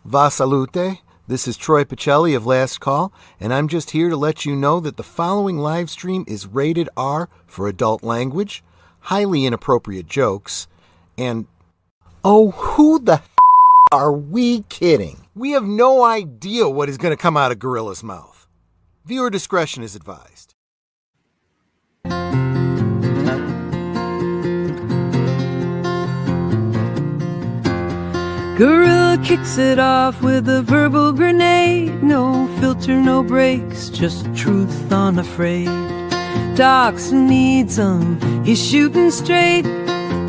Va salute. This is Troy Pacelli of Last Call, and I'm just here to let you know that the following live stream is rated R for adult language, highly inappropriate jokes, and oh, who the are we kidding? We have no idea what is going to come out of Gorilla's mouth. Viewer discretion is advised. Gorilla kicks it off with a verbal grenade. No filter, no brakes, just truth unafraid. Docs needs 'em, he's shooting straight,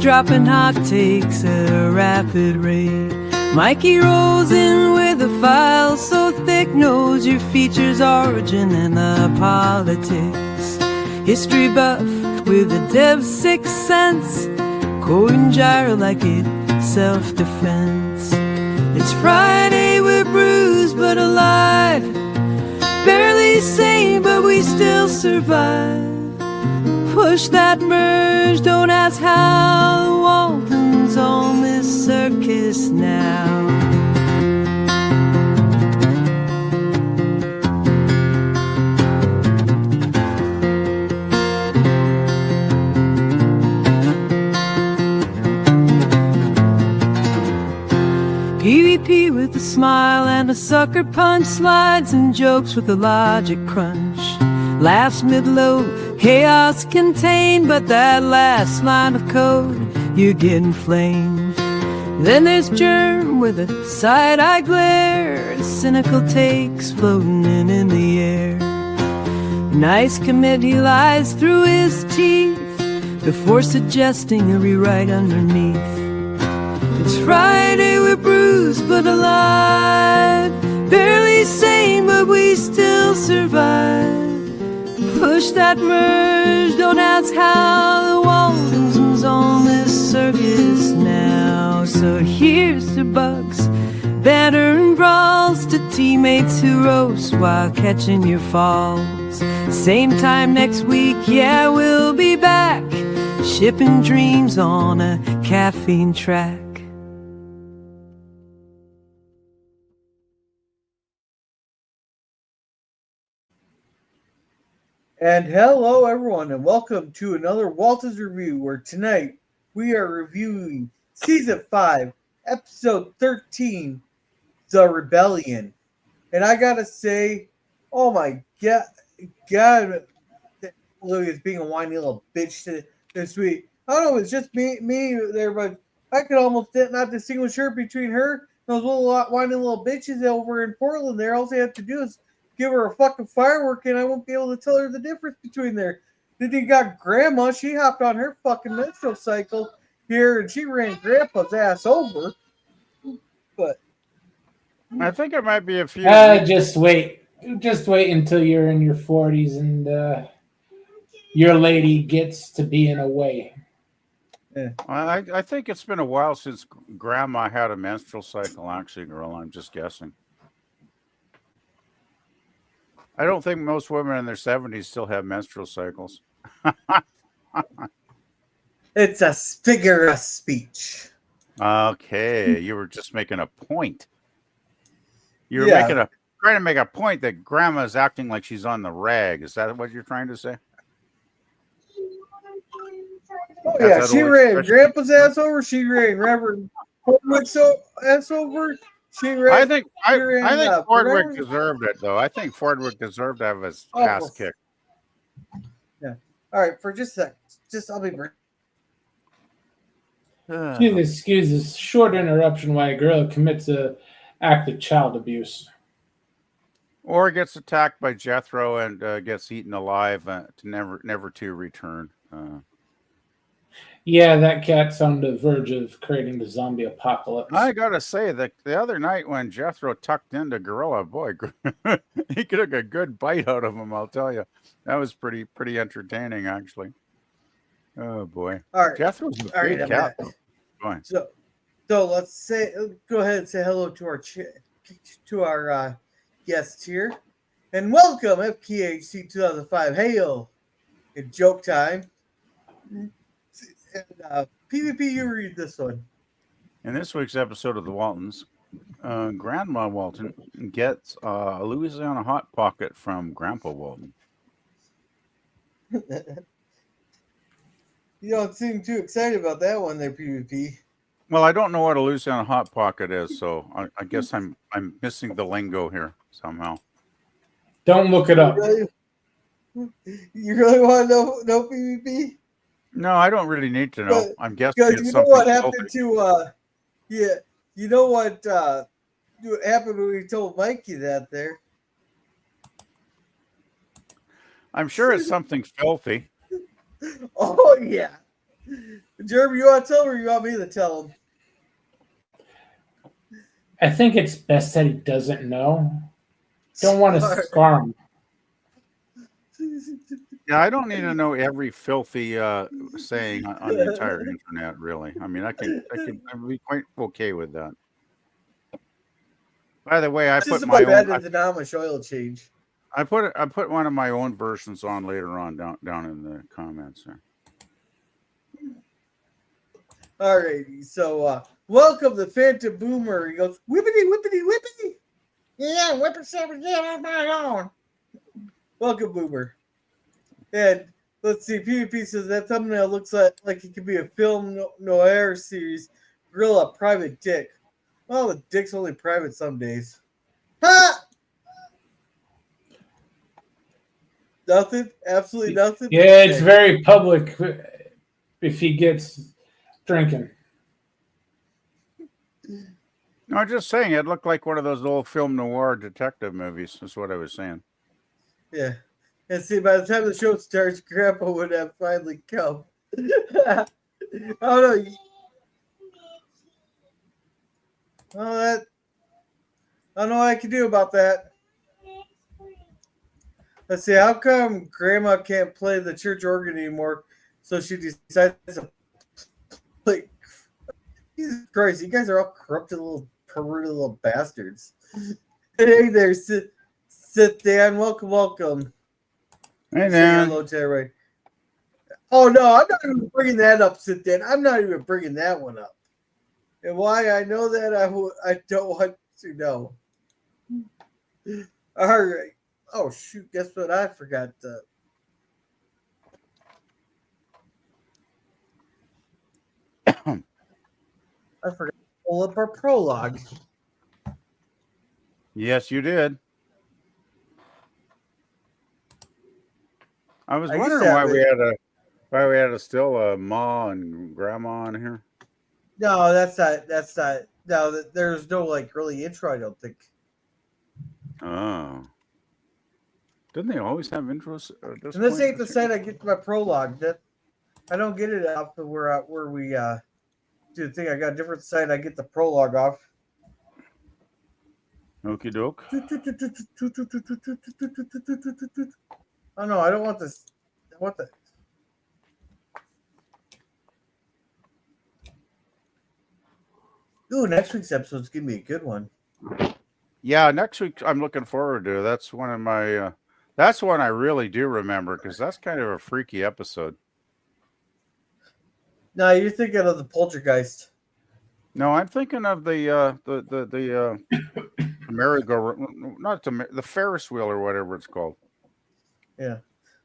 dropping hot takes at a rapid rate. Mikey rolls in with a file so thick, knows your features, origin, and the politics. History buff with a dev's sixth sense, quoting gyro like it self-defense. It's Friday, we're bruised but alive, barely sane but we still survive. Push that merge, don't ask how, the Waltons on this circus now. PvP with a smile and a sucker punch, slides and jokes with a logic crunch. Laughs mid-load, chaos contained, but that last line of code, you're getting flamed. Then there's Germ with a side-eye glare, cynical takes floating in the air. Nice commit, he lies through his teeth before suggesting a rewrite underneath. It's Friday, we're bruised but alive, barely sane but we still survive. Push that merge, don't ask how, the Waltons on this circus now. So here's to bugs, banter and brawls, to teammates who roast while catching your falls. Same time next week, yeah, we'll be back, shipping dreams on a caffeine track. And hello everyone, and welcome to another Waltons review, where tonight we are reviewing Season 5, Episode 13, The Rebellion. And I gotta say, oh my god, Olivia's being a whiny little bitch this week. I don't know, it's just me there, but I could almost not distinguish her between her and those little whiny little bitches over in Portland there. All they have to do is give her a fucking firework and I won't be able to tell her the difference between there. Then you got Grandma, she hopped on her fucking menstrual cycle here and she ran Grandpa's ass over. But I think it might be a few. Just wait until you're in your 40s and your lady gets to being away. Yeah. I think it's been a while since Grandma had a menstrual cycle, actually, girl. I'm just guessing. I don't think most women in their 70s still have menstrual cycles. It's a figure of speech. Okay, you were just making a point. You were trying to make a point that Grandma's acting like she's on the rag. Is that what you're trying to say? Oh yeah, she ran Grandpa's ass over. She ran Reverend ass over. I think Fordwick deserved it, though. I think Fordwick deserved to have his ass kicked. Yeah. All right, for just a sec. I'll be brief. Excuse this short interruption while a girl commits an act of child abuse. Or gets attacked by Jethro and gets eaten alive to never to return. Yeah, that cat's on the verge of creating the zombie apocalypse. I gotta say that the other night when Jethro tucked into Gorilla, boy, he took a good bite out of him. I'll tell you, that was pretty entertaining, actually. Oh boy, all right, Jethro's a great cat. So let's go ahead and say hello to our guests here, and welcome FKHC 2005. Hail! It's joke time. And PvP, you read this one. In this week's episode of the Waltons, Grandma Walton gets a Louisiana Hot Pocket from Grandpa Walton. You don't seem too excited about that one there, PvP. Well, I don't know what a Louisiana Hot Pocket is, so I guess I'm missing the lingo here somehow. Don't look it up. You really want to know PvP? No, I don't really need to know. I'm guessing Because it's you know something what happened filthy. to yeah, you know what happened when we told Mikey that there. I'm sure it's something filthy. Oh yeah. Jeremy, you want to tell him or you want me to tell him? I think it's best that he doesn't know. Don't want to scar him. Yeah, I don't need to know every filthy saying on the entire internet. Really, I mean, I'd be quite okay with that. By the way, I This put is my my own. better than Amish oil change. I put one of my own versions on later on down in the comments there. Alrighty, so welcome the Phantom Boomer. He goes, whippity, whippity, whippity. Yeah, whippersnapper, get on my lawn. Welcome, Boomer. And let's see, PvP says that thumbnail looks like it could be a film noir series. Grill a private dick. Well, the dick's only private some days. Ha! Nothing? Absolutely nothing? Yeah, it's very public if he gets drinking. No, I'm just saying it looked like one of those old film noir detective movies. That's what I was saying. Yeah. And see, by the time the show starts, Grandpa would have finally come. I don't know. I don't know what I can do about that. Let's see, how come Grandma can't play the church organ anymore? So she decides to play. Jesus Christ, you guys are all corrupted little perverted little bastards. Hey there, sit down. Welcome. Hey, Say Dan. hello to everybody. Oh no, I'm not even bringing that up, sit down. I'm not even bringing that one up. And why I know that I don't want to know. All right. Oh shoot! Guess what? I forgot. I forgot to pull up our prologue. Yes, you did. I was wondering why we had a still ma and grandma in here. No, that's not. No, there's no like really intro. I don't think. Oh. Didn't they always have intros at this And this point? ain't the site I get to my prologue. That I don't get it off the where we do the thing. I got a different site. I get the prologue off. Okie doke. Oh no, I don't want this. I want the. Ooh, next week's episode's gonna be a good one. Yeah, next week I'm looking forward to. That's one of my. That's one I really do remember because that's kind of a freaky episode. No, you're thinking of the Poltergeist. No, I'm thinking of the merry-go, not the Ferris wheel or whatever it's called. Yeah,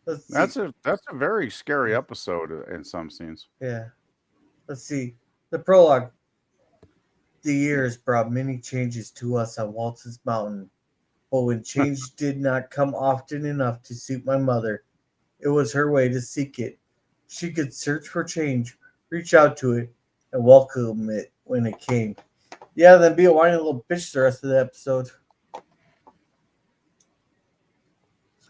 that's a very scary episode in some scenes. Yeah, let's see the prologue. The years brought many changes to us on Waltons Mountain, but when change did not come often enough to suit my mother, it was her way to seek it. She could search for change, reach out to it, and welcome it when it came. Yeah, then be a whiny little bitch the rest of the episode.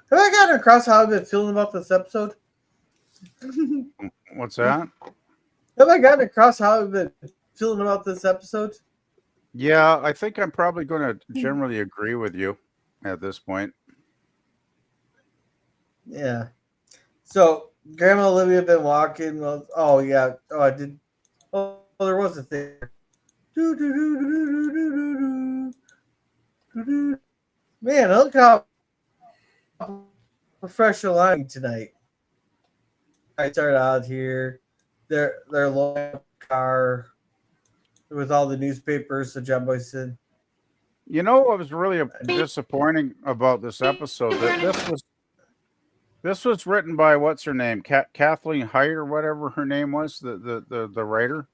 Have I gotten across how I've been feeling about this episode? What's that? Have I gotten across how I've been feeling about this episode? Yeah, I think I'm probably going to generally agree with you at this point. Yeah. So, Grandma Olivia been walking. Well, oh, yeah. Oh, I did. Oh, there was a thing. Man, look how professional I'm tonight. I started out here. They're loading up the car with all the newspapers. So John Boy said, You know what was really disappointing about this episode? That this was written by what's her name, Kathleen Height or whatever her name was, the writer.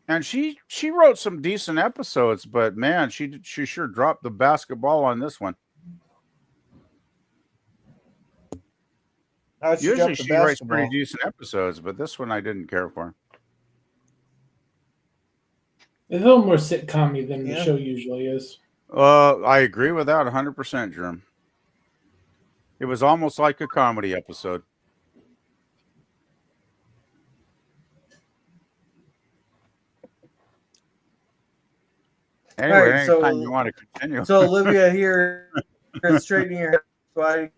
And she wrote some decent episodes, but man, she sure dropped the basketball on this one. Usually she writes pretty decent episodes, but this one I didn't care for. It's a little more sitcom-y than the show usually is. I agree with that 100%, Jerm. It was almost like a comedy episode. Anyway, right, so, anytime you want to continue. So Olivia here is straightening her hair. Why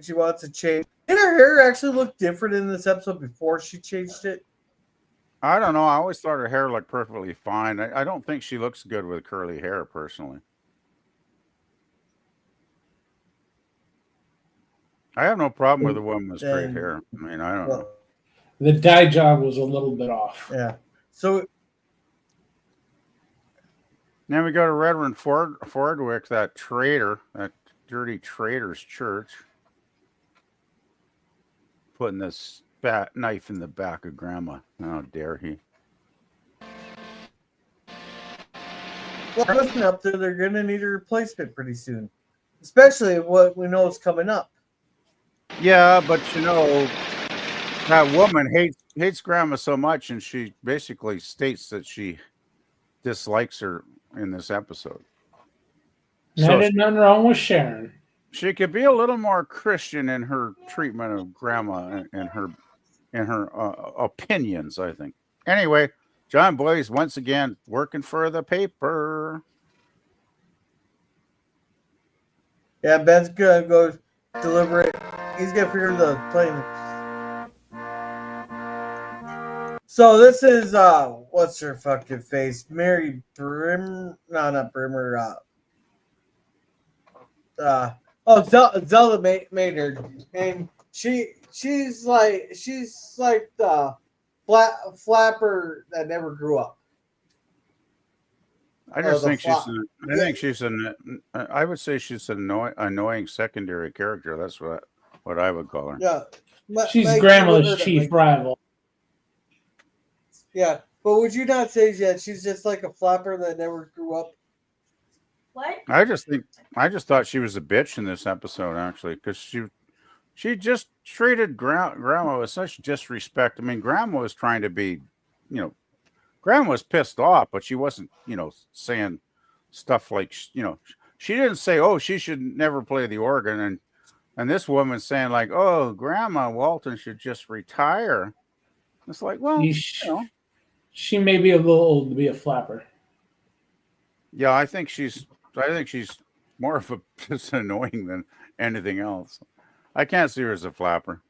she wants to change. Did her hair actually look different in this episode before she changed it? I don't know. I always thought her hair looked perfectly fine. I don't think she looks good with curly hair, personally. I have no problem with a woman with straight hair. I mean, I don't know. The dye job was a little bit off. Yeah. So then we go to Reverend Fordwick, that traitor, that dirty traitor's church, putting this knife in the back of Grandma. How dare he? Well, listen up there. They're going to need a replacement pretty soon, especially what we know is coming up. Yeah, but you know, that woman hates Grandma so much, and she basically states that she dislikes her in this episode. So there's nothing wrong with Sharon. She could be a little more Christian in her treatment of Grandma and her opinions, I think. Anyway, John Boy's once again working for the paper. Yeah, Ben's gonna go deliver it. He's gonna figure the plane. So this is what's her fucking face? Mary Brim? No, not Brimmer. Zelda Maynard, and she's like the flapper that never grew up. I just think I would say she's an annoying secondary character. That's what I would call her. Yeah, she's Grandma's chief rival. Yeah, but would you not say that she's just like a flapper that never grew up? What? I just thought she was a bitch in this episode, actually, because she just treated Grandma with such disrespect. I mean, Grandma was trying to be, Grandma was pissed off, but she wasn't, saying stuff like, she didn't say, oh, she should never play the organ. And this woman's saying like, oh, Grandma Walton should just retire. It's like, well, she may be a little old to be a flapper. Yeah, I think she's more of just annoying than anything else. I can't see her as a flapper.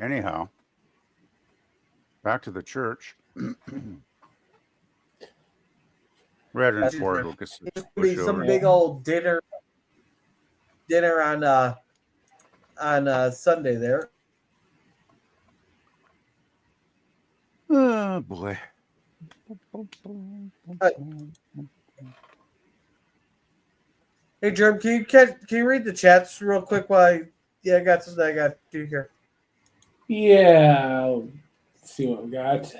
Anyhow, back to the church. Reverend Ford will be some big old dinner on Sunday there. Oh boy. Hey Jerm, can you read the chats real quick while I got something I got to do here. Yeah, let's see what we got.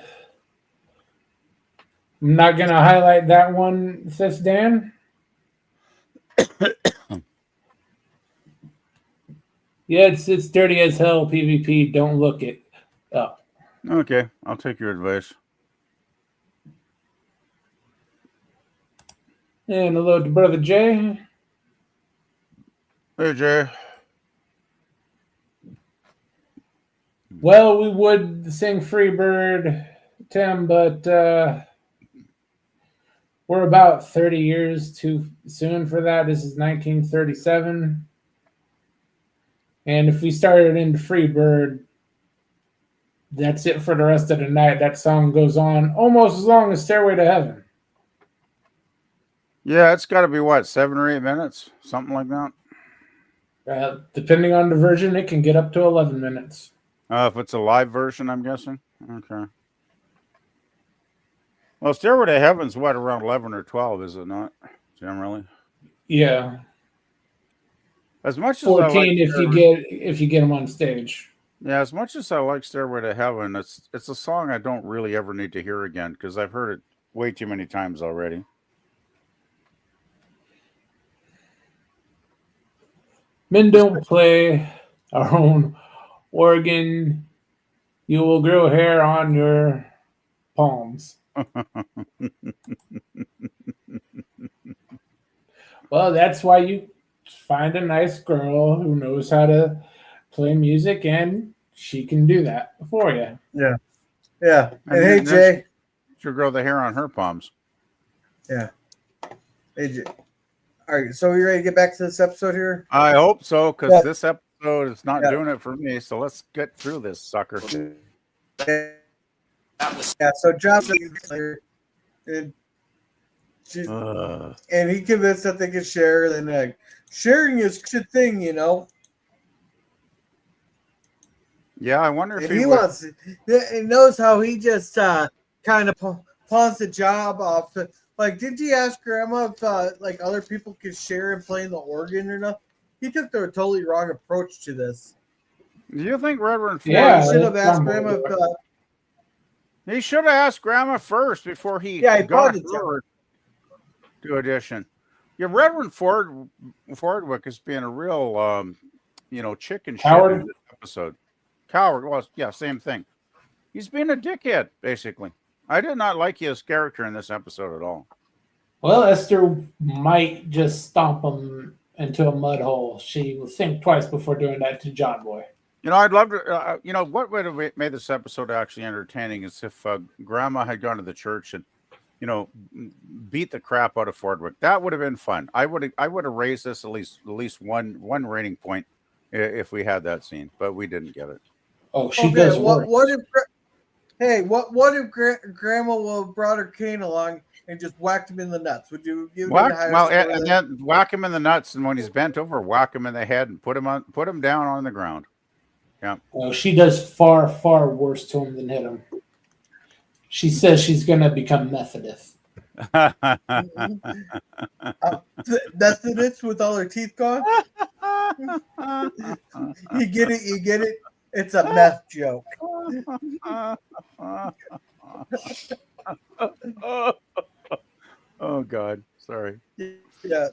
I'm not gonna highlight that one, says Dan. Yeah, it's dirty as hell, PvP. Don't look it up. Okay, I'll take your advice. And hello to Brother Jay. Hey, Jay. Well, we would sing Freebird, Tim, but we're about 30 years too soon for that. This is 1937. And if we started into Freebird, that's it for the rest of the night. That song goes on almost as long as Stairway to Heaven. Yeah, it's got to be, 7 or 8 minutes? Something like that? Depending on the version, it can get up to 11 minutes. If it's a live version, I'm guessing? Okay. Well, Stairway to Heaven's what, around 11 or 12, is it not? Generally. Yeah, As much as I like 14 if you get them on stage. Yeah, as much as I like Stairway to Heaven, it's a song I don't really ever need to hear again because I've heard it way too many times already. Men don't play our own organ. You will grow hair on your palms. Well, that's why you find a nice girl who knows how to play music, and she can do that for you. Yeah. Yeah. And hey, then Jay. she'll grow the hair on her palms. Yeah. Hey, Jay. All right. So, you ready to get back to this episode here? I hope so, because this episode is not Yeah. doing it for me. So let's get through this sucker. Yeah. So, Johnson, and he convinced that they could share. Then sharing is a good thing, you know. Yeah, I wonder if And he wants. He knows how he just kind of pawns the job off. Like, did you ask Grandma if like other people could share in playing the organ or not? He took the totally wrong approach to this. Do you think Reverend Ford? Yeah, he should have asked Grandma. He should have asked Grandma first before he got her to audition. Yeah, Reverend Fordwick is being a real, chicken shit in this episode. Coward. Well, yeah, same thing. He's being a dickhead, basically. I did not like his character in this episode at all. Well, Esther might just stomp him into a mud hole. She will think twice before doing that to John Boy. I'd love to. What would have made this episode actually entertaining is if Grandma had gone to the church and, beat the crap out of Fordwick. That would have been fun. I would have raised this at least one rating point if we had that scene, but we didn't get it. Oh, she does work. What if if Grandma would have brought her cane along and just whacked him in the nuts? Would you give him the highest score and then whack him in the nuts, and when he's bent over, whack him in the head and put him down on the ground. Yeah. Oh, she does far, far worse to him than hit him. She says she's going to become Methodist. Methodist with all her teeth gone? You get it? It's a meth joke. Oh, God. Sorry. Yeah.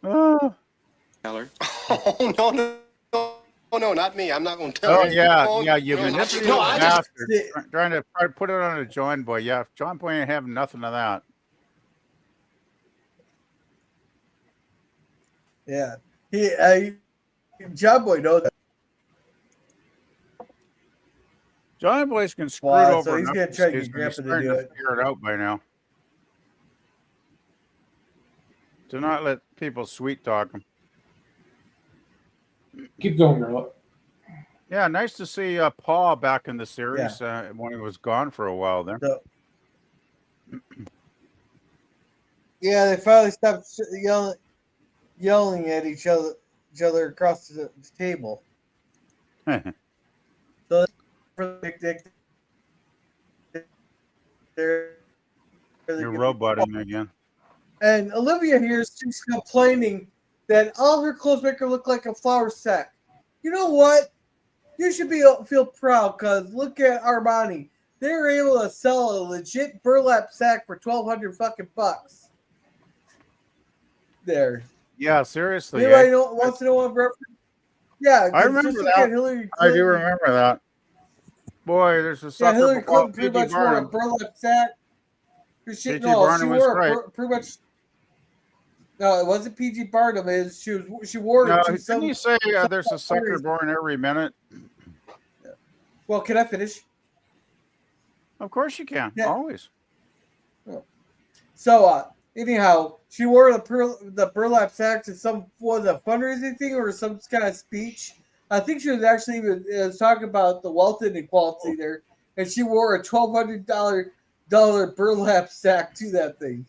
Oh, no, not me. I'm not going to tell you. Yeah, you manipulative bastard. Trying to put it on a John Boy. Yeah, John Boy ain't having nothing of that. Yeah. John Boy knows that. John Boy's been screwed over. So he's going to try to get Grandpa to do it. Figure it out by now. Do not let people sweet talk him. Keep going, girl. Yeah, nice to see Paul back in the series when he was gone for a while there. Yeah, they finally stopped yelling at each other across the table. So you're roboting again. And Olivia here is she's complaining that all her clothes make her look like a flour sack. You know what? You should feel proud because look at Armani. They were able to sell a legit burlap sack for $1,200 fucking bucks. There. Yeah, seriously. Anybody wants to know what reference? Yeah, I remember that. I do remember that. Boy, there's a sucker. Yeah, Hillary Clinton pretty much wore a burlap sack. She wore pretty much. No, it wasn't PG Barnum. She wore it. No, didn't you say there's a sucker born every minute? Well, can I finish? Of course you can. Yeah. Always. So, anyhow, she wore the burlap sack to some a fundraising thing or some kind of speech. I think she was actually even talking about the wealth inequality there, and she wore a $1,200 burlap sack to that thing.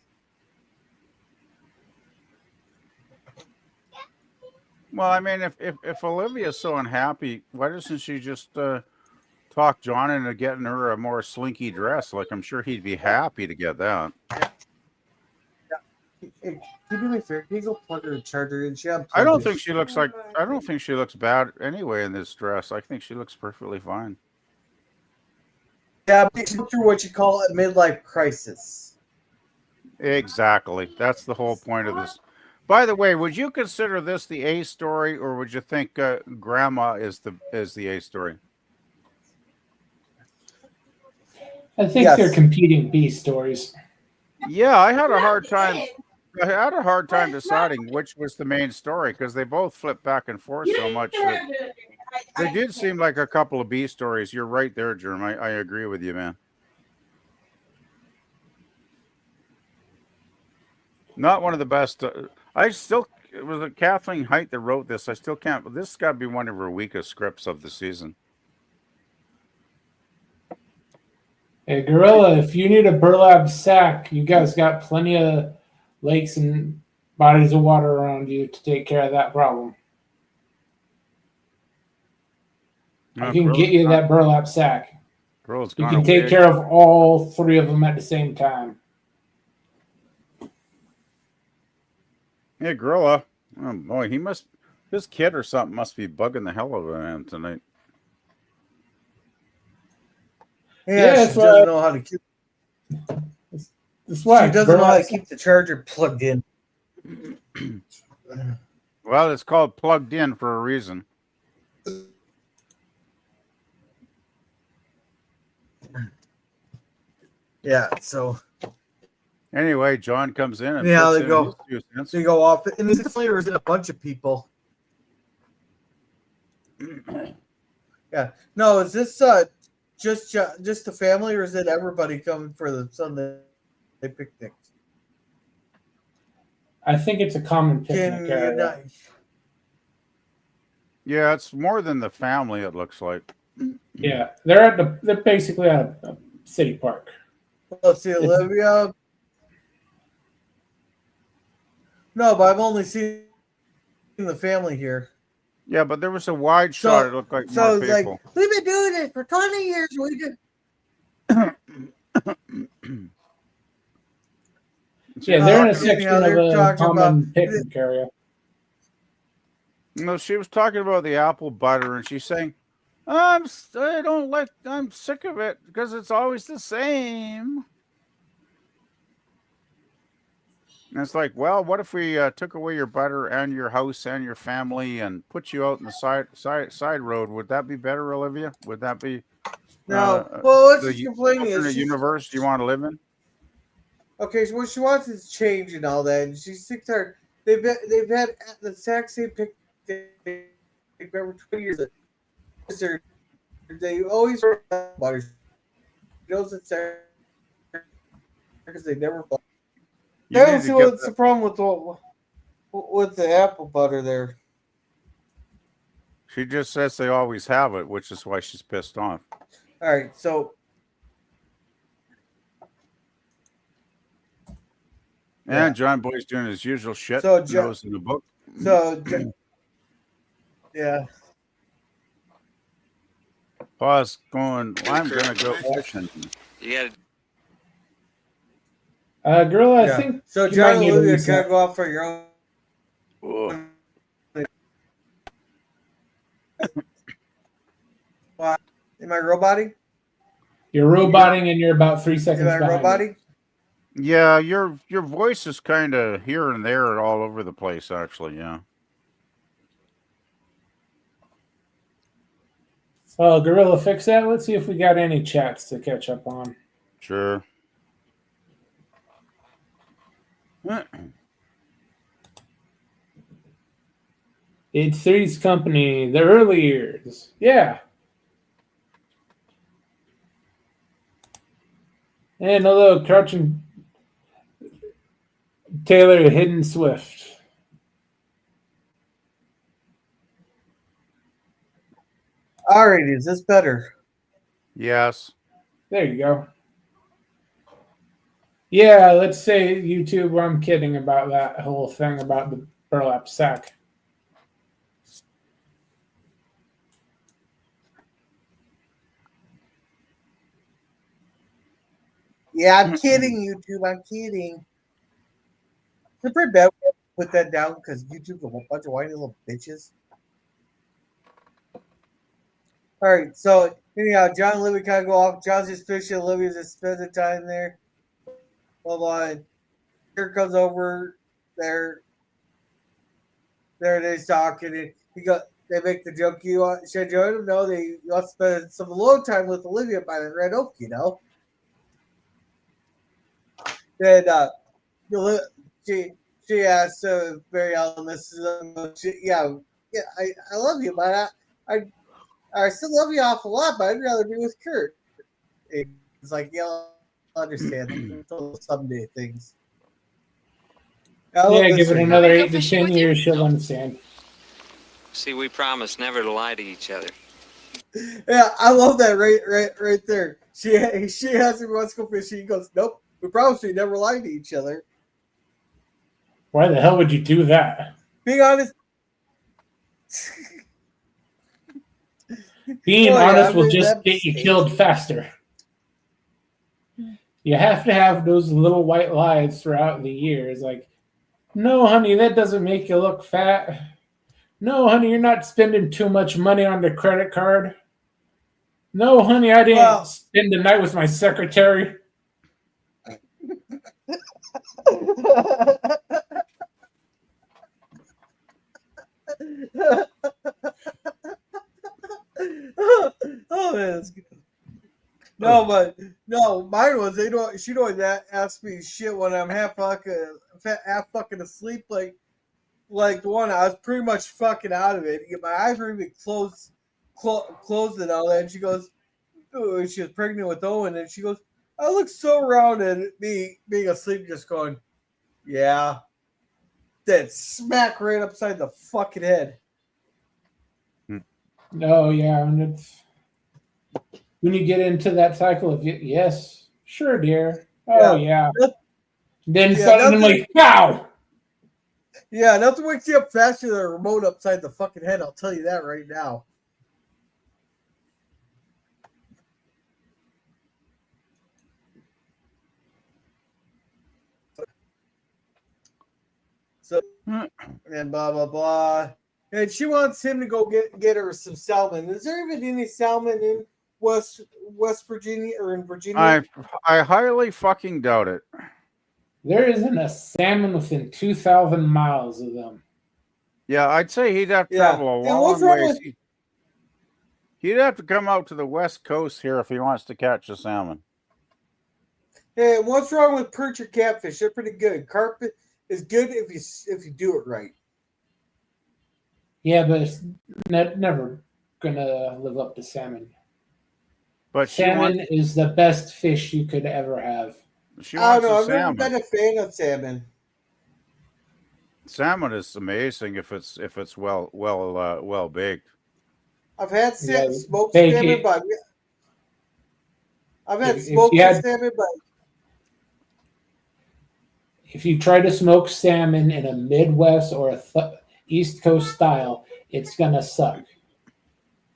Well, I mean, if Olivia's so unhappy, why doesn't she just tell talk John into getting her a more slinky dress. Like, I'm sure he'd be happy to get that. Hey, can you do me a favor? Can you go plug her charger in? I don't think she looks bad anyway in this dress. I think she looks perfectly fine. Yeah, she's through what you call a midlife crisis. Exactly. That's the whole point of this. By the way, would you consider this the A story, or would you think Grandma is the A story? I think they're competing B stories. Yeah, I had a hard time deciding which was the main story because they both flip back and forth so much. They did seem like a couple of B stories. You're right there, Jerm. I agree with you, man. Not one of the best. It was Kathleen Height that wrote this. I still can't. This has got to be one of her weakest scripts of the season. Hey, Gorilla, if you need a burlap sack, you guys got plenty of lakes and bodies of water around you to take care of that problem. I can get you that burlap sack. You can take care of all three of them at the same time. Hey, Gorilla. Oh boy, his kid or something must be bugging the hell out of him tonight. Yeah, she doesn't know how to keep. That's why she doesn't know how to keep the charger plugged in. Well, it's called plugged in for a reason. Yeah. So. Anyway, John comes in and they go. They go off, and this later is a bunch of people. Yeah. No, is this just the family, or is it everybody coming for the Sunday picnic? I think it's a common picnic area. Yeah, it's more than the family. It looks like. Yeah, they're basically at a city park. Let's see, Olivia. No, but I've only seen the family here. Yeah, but there was a wide shot. It looked like more people. Like, we've been doing it for 20 years. We did. Yeah, they're in a section of a common picnic area. No, she was talking about the apple butter, and she's saying, I'm sick of it because it's always the same. And it's like, well, what if we took away your butter and your house and your family and put you out in the side road? Would that be better, Olivia? Would that be no? Well, what's the complaining is the universe you want to live in? Okay, so what she wants is change and all that, and she's sick tired. They've had the exact same pick over 20 years. They always butter. She knows it's there because they never. I don't see what's the problem with the apple butter there. She just says they always have it, which is why she's pissed off. All right, so. And John Boy's doing his usual shit. So knows in the book. So, yeah. Pa's going. I'm gonna go fishing. You girl, I think. So, John and Olivia gotta go out for your own. What? Am I roboting? You're roboting, and you're about 3 seconds behind. Am I roboting? Yeah, your voice is kind of here and there and all over the place, actually. Yeah. Oh, Gorilla, fix that. Let's see if we got any chats to catch up on. Sure. It's Three's Company, the early years. Yeah. And hello, Crouching Taylor, Hidden Swift. All right, is this better? Yes. There you go. Yeah, let's say YouTube, I'm kidding about that whole thing about the burlap sack. Yeah, I'm kidding, YouTube. I'm kidding. It's pretty bad. Put that down because YouTube's a bunch of whiny little bitches. All right, so anyhow, John and Olivia kind of go off. John's just fishing. Olivia's just spending time there. Hold on. Here comes over. They're talking. And they make the joke. Should join them? No, they want to spend some alone time with Olivia by the Red Oak, you know. Then she asked Barry Allen, yeah, I love you, but I still love you awful lot, but I'd rather be with Kurt. It's like, yeah, I'll understand. Someday things. Yeah, give it another 8 to 10 years, she'll understand. See, we promised never to lie to each other. Yeah, I love that right there. She has him wants to go fishing. He goes, nope, we promised we never lie to each other. Why the hell would you do that? Being honest. Being honest will just get you killed faster. You have to have those little white lies throughout the years. Like, no, honey, that doesn't make you look fat. No, honey, you're not spending too much money on the credit card. No, honey, I didn't spend the night with my secretary. Oh man, that's good. No, but no, mine was she don't ask me shit when I'm half fucking asleep, like the one I was pretty much fucking out of it. My eyes were even closed and all that. And she goes, oh, she was pregnant with Owen, and she goes, I look so rounded, being asleep, just going, yeah, that smack right upside the fucking head. Oh yeah, and it's when you get into that cycle of yes, sure, dear. Oh yeah. Then suddenly, wow. Yeah, nothing wakes you up faster than a remote upside the fucking head. I'll tell you that right now. So and blah blah blah. And she wants him to go get her some salmon. Is there even any salmon in West Virginia or in Virginia? I highly fucking doubt it. There isn't a salmon within 2,000 miles of them. Yeah, I'd say he'd have to travel a long ways. He'd have to come out to the West Coast here if he wants to catch a salmon. Hey, what's wrong with perch or catfish? They're pretty good. Carpet is good if you do it right. Yeah, but it's never gonna live up to salmon. But salmon is the best fish you could ever have. I don't know. I've never been a fan of salmon. Salmon is amazing if it's well baked. I've had smoked salmon, but I've had smoked salmon, but if you try to smoke salmon in a Midwest or a East Coast style, it's gonna suck.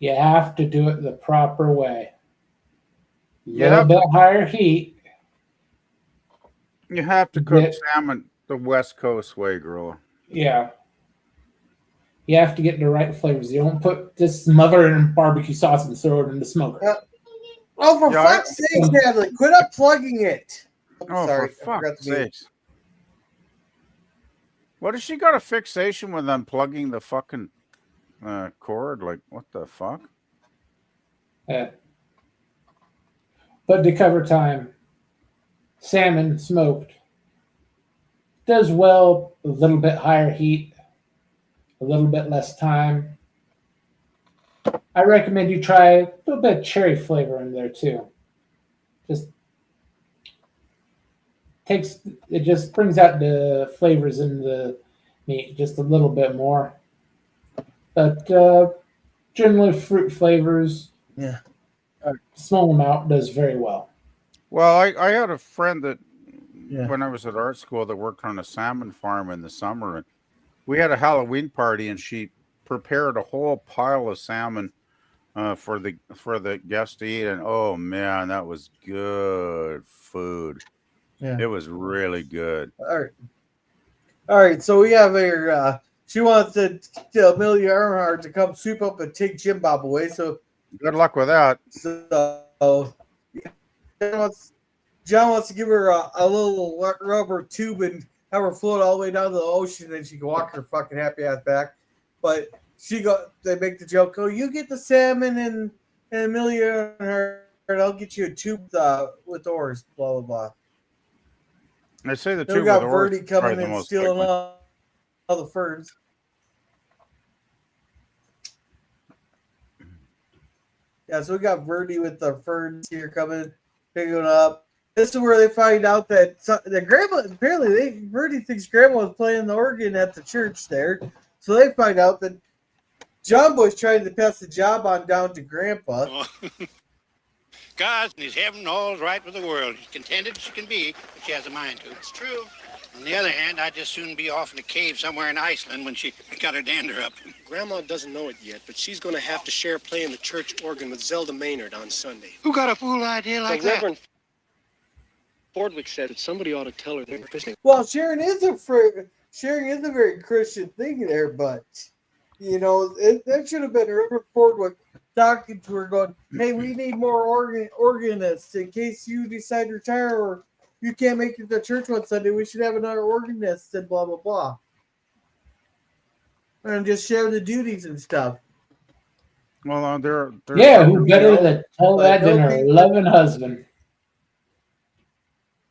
You have to do it the proper way. A little bit higher heat. You have to cook salmon the West Coast way, Gorilla. Yeah. You have to get the right flavors. You don't put this smother it in barbecue sauce and throw it in the smoker. Oh, for fuck's sake, Natalie, quit unplugging it. Sorry, for fuck's sake. What has she got a fixation with unplugging the fucking cord? Like, what the fuck? Yeah. But to cover time, salmon smoked does well a little bit higher heat, a little bit less time. I recommend you try a little bit of cherry flavor in there too. It just brings out the flavors in the meat just a little bit more. But generally fruit flavors, a small amount does very well. Well, I had a friend that when I was at art school that worked on a salmon farm in the summer, and we had a Halloween party, and she prepared a whole pile of salmon for the guests to eat, and oh man, that was good food. Yeah. It was really good. All right. So we have her. She wants Amelia Earhart to come sweep up and take Jim Bob away. So Good luck with that. John wants to give her a little rubber tube and have her float all the way down to the ocean, and she can walk her fucking happy ass back. But they make the joke, "Oh, you get the salmon and Amelia and her, and I'll get you a tube with oars." Blah blah blah. I say the Then we two got with oars Verdi is probably coming the and most stealing likely. all the ferns. Yeah, so we got Verdi with the ferns here coming, picking up. This is where they find out that the grandma apparently Verdi thinks grandma was playing the organ at the church there. So they find out that John Boy's trying to pass the job on down to Grandpa. Oh. God in his heaven, all's right with the world. She's contented as she can be, but she has a mind to. It's true. On the other hand, I'd just soon be off in a cave somewhere in Iceland when she got her dander up. Grandma doesn't know it yet, but she's going to have to share playing the church organ with Zelda Maynard on Sunday. Who got a fool idea like the that? Reverend Fordwick said that somebody ought to tell her they're visiting. Well, sharing is a very Christian thing there, but you know that should have been Reverend Fordwick talking to her, going, "Hey, we need more organists in case you decide to retire or you can't make it to church one Sunday. We should have another organist," and blah blah blah, and just share the duties and stuff. Well, they're who better to tell that than her loving husband?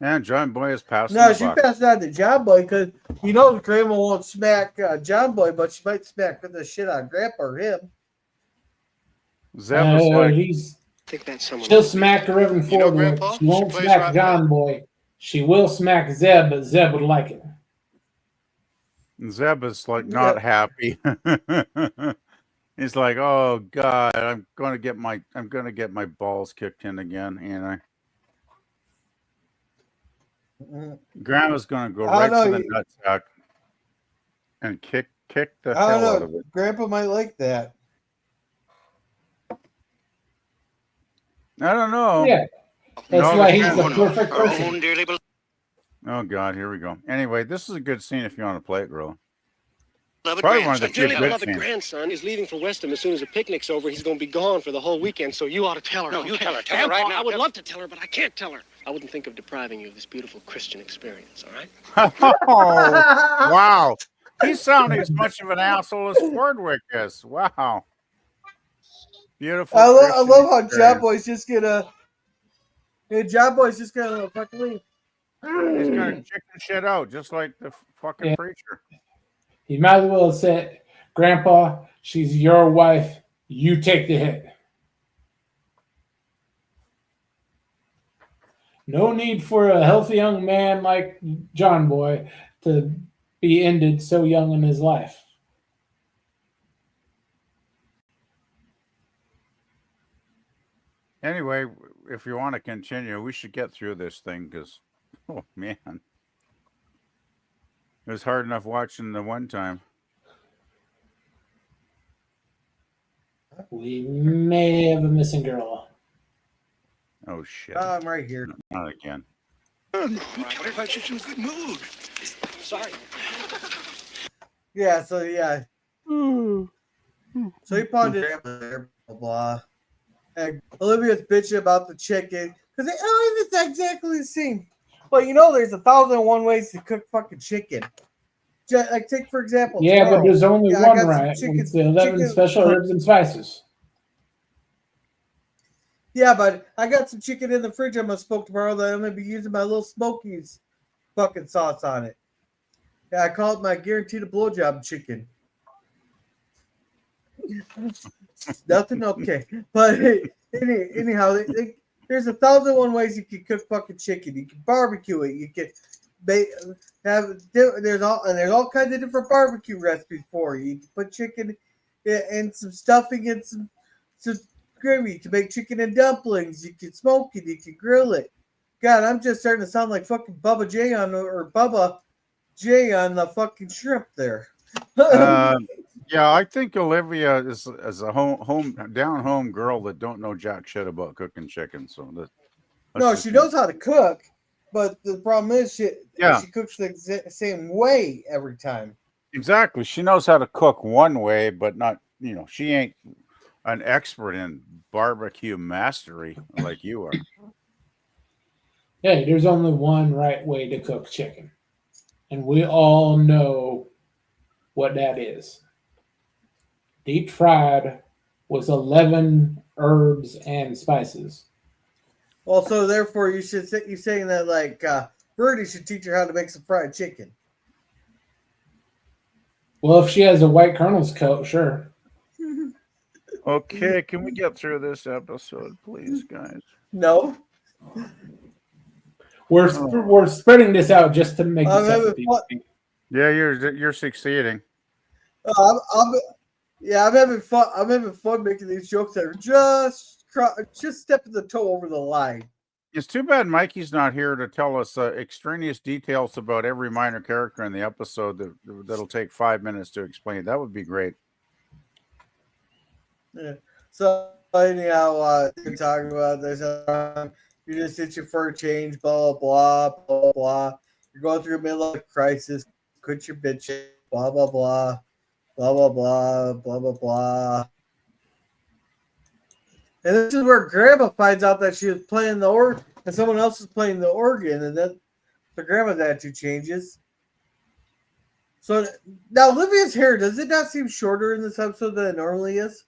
And John Boy is passing. No, she passed on to John Boy because you know Grandma won't smack John Boy, but she might smack the shit out of Grandpa or him. Zeb was like, think that's someone. She'll smack Reverend Ford. She won't smack John Boy. She will smack Zeb, but Zeb would like it. Zeb is like not happy. He's like, "Oh God, I'm gonna get my balls kicked in again," you know. Grandma's gonna go right to the nutsack and kick the hell out of it. Grandpa might like that. I don't know. Yeah, that's why he's the perfect person. Oh God, here we go. Anyway, this is a good scene if you want to play it, girl. Probably one of the few good scenes. Grandson is leaving for Westham as soon as the picnic's over. He's going to be gone for the whole weekend, so you ought to tell her. No, you tell her. Tell her right now. I would love to tell her, but I can't tell her. I wouldn't think of depriving you of this beautiful Christian experience, all right? Oh, wow. He's sounding as much of an asshole as Fordwick is. Wow. Beautiful. I love how John Boy's just gonna. Hey, John Boy's just gonna fucking leave. He's gonna chicken shit out, just like the fucking preacher. He might as well have said, "Grandpa, she's your wife. You take the hit." No need for a healthy young man like John Boy to be ended so young in his life. Anyway, if you want to continue, we should get through this thing because, oh man, it was hard enough watching the one time. We may have a missing girl. Oh shit! I'm right here. Not again. Tell her she's in a good mood. Sorry. Yeah. So yeah. So he pawned it. Blah blah. And Olivia's bitching about the chicken because it's exactly the same. But you know, there's 1,001 ways to cook fucking chicken. Like take for example. Yeah, tomorrow. but there's only one right. It's the 11 special herbs and spices. Yeah, but I got some chicken in the fridge I'm gonna smoke tomorrow that I'm gonna be using my little Smokies fucking sauce on it. Yeah, I call it my guaranteed a blowjob chicken. Nothing okay, but anyhow, there's 1,001 ways you can cook fucking chicken. You can barbecue it. You can there's all kinds of different barbecue recipes for you. You can put chicken and some stuffing and some gravy to make chicken and dumplings. You can smoke it. You can grill it. God, I'm just starting to sound like fucking Bubba J on the fucking shrimp there. Yeah, I think Olivia is a home girl that don't know jack shit about cooking chicken. So no, she knows how to cook. But the problem is, she cooks the same way every time. Exactly. She knows how to cook one way, but not, she ain't an expert in barbecue mastery like you are. Hey, there's only one right way to cook chicken. And we all know what that is. Deep fried with 11 herbs and spices. Well, so therefore you're saying that like Birdie should teach her how to make some fried chicken. Well, if she has a white colonel's coat, sure. Okay, can we get through this episode, please, guys? No. We're spreading this out just to make this Yeah, you're succeeding. I'm having fun. I'm having fun making these jokes that are just stepping the toe over the line. It's too bad Mikey's not here to tell us extraneous details about every minor character in the episode that'll take 5 minutes to explain. That would be great. Yeah. So anyhow, you're talking about this. You're just itching for a change. Blah blah blah blah blah. You're going through a midlife crisis. Quit your bitching. Blah blah blah. Blah blah blah blah blah blah. And this is where Grandma finds out that she was playing the organ and someone else is playing the organ, and then the grandma's attitude changes. So now Olivia's hair, does it not seem shorter in this episode than it normally is?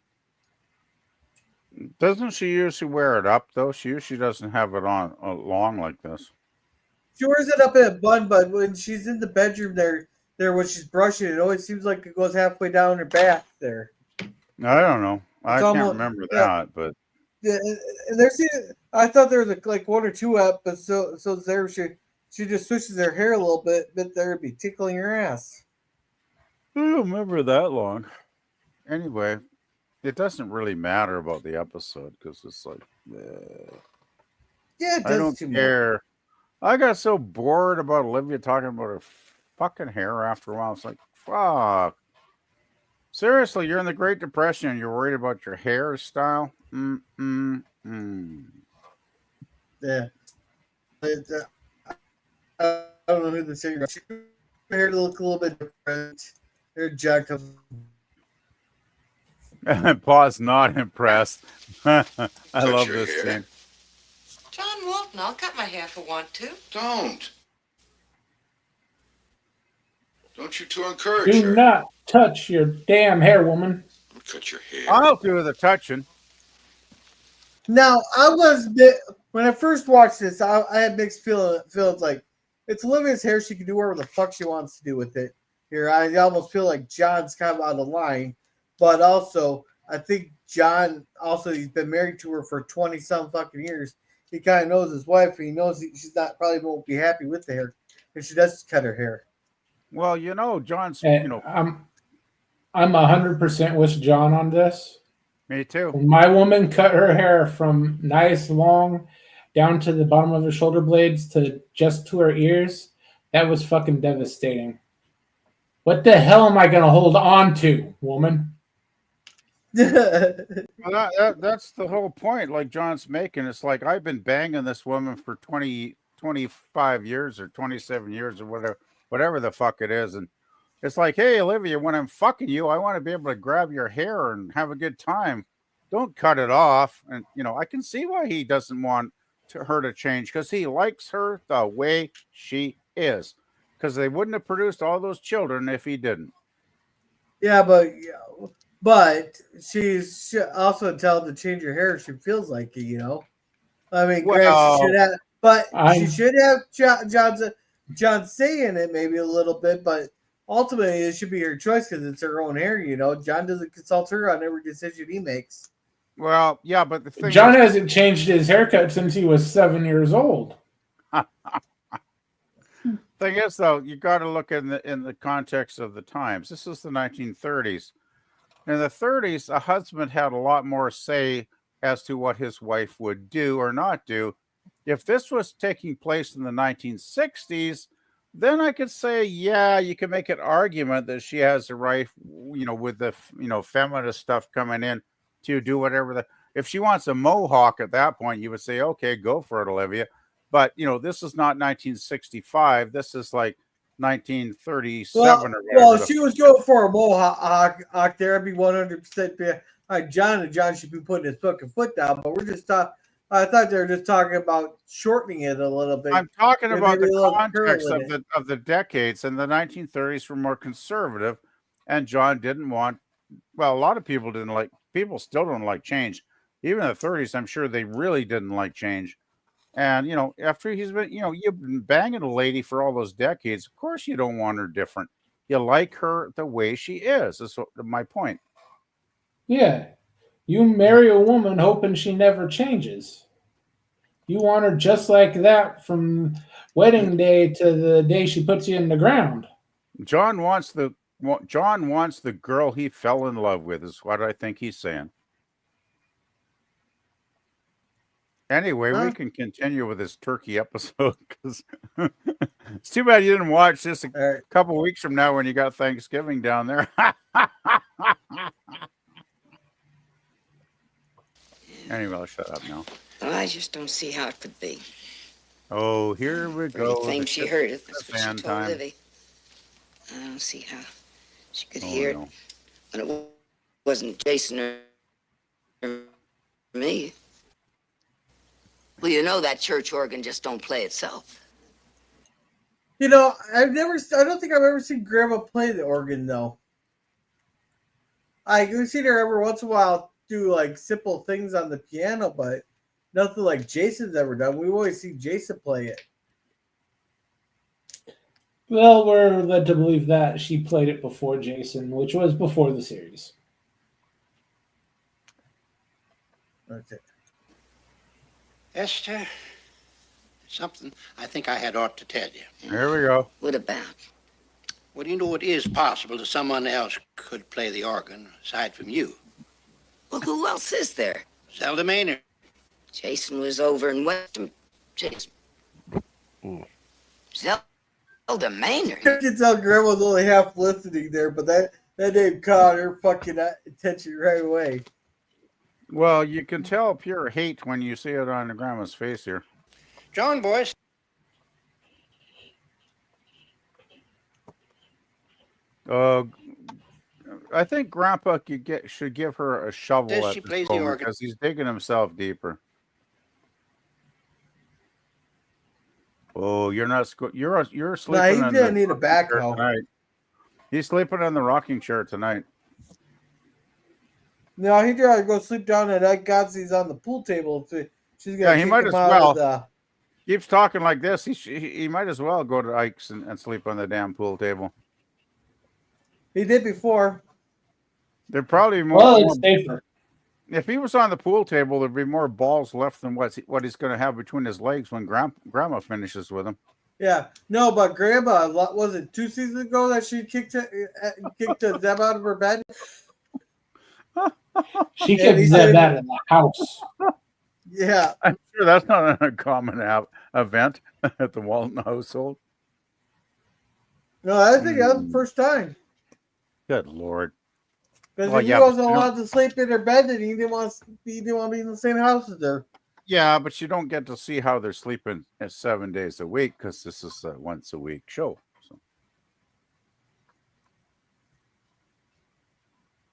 Doesn't she usually wear it up though? She usually doesn't have it on long like this. She wears it up in a bun, but when she's in the bedroom there when she's brushing it always seems like it goes halfway down her back there. I don't know. I can't remember that, but yeah, and there's I thought there was like one or two episodes there she just switches her hair a little bit there would be tickling her ass. I don't remember that long. Anyway, it doesn't really matter about the episode because it's like, yeah, it does. I don't care. I got so bored about Olivia talking about her fucking hair after a while. It's like, fuck. Seriously, you're in the Great Depression and you're worried about your hairstyle? Yeah. I don't know who the singer is. Her hair to look a little bit different. They're jacked up. Pa's not impressed. I love this scene. John Walton, I'll cut my hair if I want to. Don't you two encourage her? Do not touch your damn hair, woman. Cut your hair. I'll do the touching. Now, when I first watched this, I had mixed feelings. Like, it's Olivia's hair. She can do whatever the fuck she wants to do with it. Here, I almost feel like John's kind of out of line. But also, I think John, he's been married to her for 20-some fucking years. He kind of knows his wife, and he knows she's probably won't be happy with the hair if she does cut her hair. Well, John's, I'm 100% with John on this. Me too. When my woman cut her hair from nice long down to the bottom of her shoulder blades to just to her ears. That was fucking devastating. What the hell am I going to hold on to, woman? Well, that's the whole point, like John's making. It's like, I've been banging this woman for 25 years or 27 years or whatever the fuck it is. And it's like, hey, Olivia, when I'm fucking you, I want to be able to grab your hair and have a good time. Don't cut it off. And, I can see why he doesn't want her to change, because he likes her the way she is, because they wouldn't have produced all those children if he didn't. Yeah, but she's also entitled to change her hair if she feels like it, I mean, well, she should have, but she should have John say in it maybe a little bit, but ultimately it should be her choice because it's her own hair, John doesn't consult her on every decision he makes. Well, yeah, but the thing John hasn't changed his haircut since he was 7 years old. Thing is, though, you got to look in the context of the times. This is the 1930s. In the 30s, a husband had a lot more say as to what his wife would do or not do. If this was taking place in the 1960s, then I could say, yeah, you can make an argument that she has the right, with the, feminist stuff coming in to do whatever. If she wants a mohawk at that point, you would say, okay, go for it, Olivia. But this is not 1965. This is like 1937 Well, or whatever. well, she was going for a mohawk there. I'd be 100% behind John, and John should be putting his fucking foot down. But we're just talking. I thought they were just talking about shortening it a little bit. I'm talking about maybe a the little context curl in of the decades, and the 1930s were more conservative, and John didn't want. Well, a lot of people didn't like. People still don't like change. Even in the 30s, I'm sure they really didn't like change. And after he's been, you've been banging a lady for all those decades. Of course, you don't want her different. You like her the way she is. That's my point. Yeah. You marry a woman hoping she never changes. You want her just like that from wedding day to the day she puts you in the ground. John wants the girl he fell in love with, is what I think he's saying. Anyway, we can continue with this turkey episode because it's too bad you didn't watch this a couple weeks from now when you got Thanksgiving down there. Anyway, I'll shut up now. Well, I just don't see how it could be. Oh, here we go. Anything she heard it. That's what she told time. Livy. I don't see how she could hear it when it wasn't Jason or me. Well, that church organ just don't play itself. I don't think I've ever seen Grandma play the organ though. We've seen her every once in a while do like simple things on the piano, but nothing like Jason's ever done. We've always seen Jason play it. Well, we're led to believe that she played it before Jason, which was before the series. Okay. Esther, something I think I had ought to tell you. Here we go. What about? Well, it is possible that someone else could play the organ aside from you. Well, who else is there? Zelda Maynard. Jason was over in Western. Jason. Zelda Maynard. I can tell Grandma's only half listening there, but that name caught her fucking attention right away. Well, you can tell pure hate when you see it on the Grandma's face here. John, boys. I think Grandpa should give her a shovel She plays the organ because he's digging himself deeper. Oh, you're not you're sleeping. No, he's on gonna the need a backhoe tonight. He's sleeping on the rocking chair tonight. No, he'd rather go sleep down at Aunt Godsy's on the pool table. She's gonna he might as well. Keeps talking like this. He might as well go to Ike's and sleep on the damn pool table. He did before. There'd probably be more. Well, it's safer. If he was on the pool table, there'd be more balls left than what he's going to have between his legs when Grandma finishes with him. Yeah, no, but Grandma, was it 2 seasons ago that she kicked Zeb out of her bed? She kicked Zeb out of the house. Yeah, I'm sure that's not an uncommon event at the Walton household. No, I think that was the first time. Good Lord. Because if he wasn't allowed to sleep in her bed, then he didn't want to be in the same house as her. Yeah, but you don't get to see how they're sleeping 7 days a week because this is a once a week show. So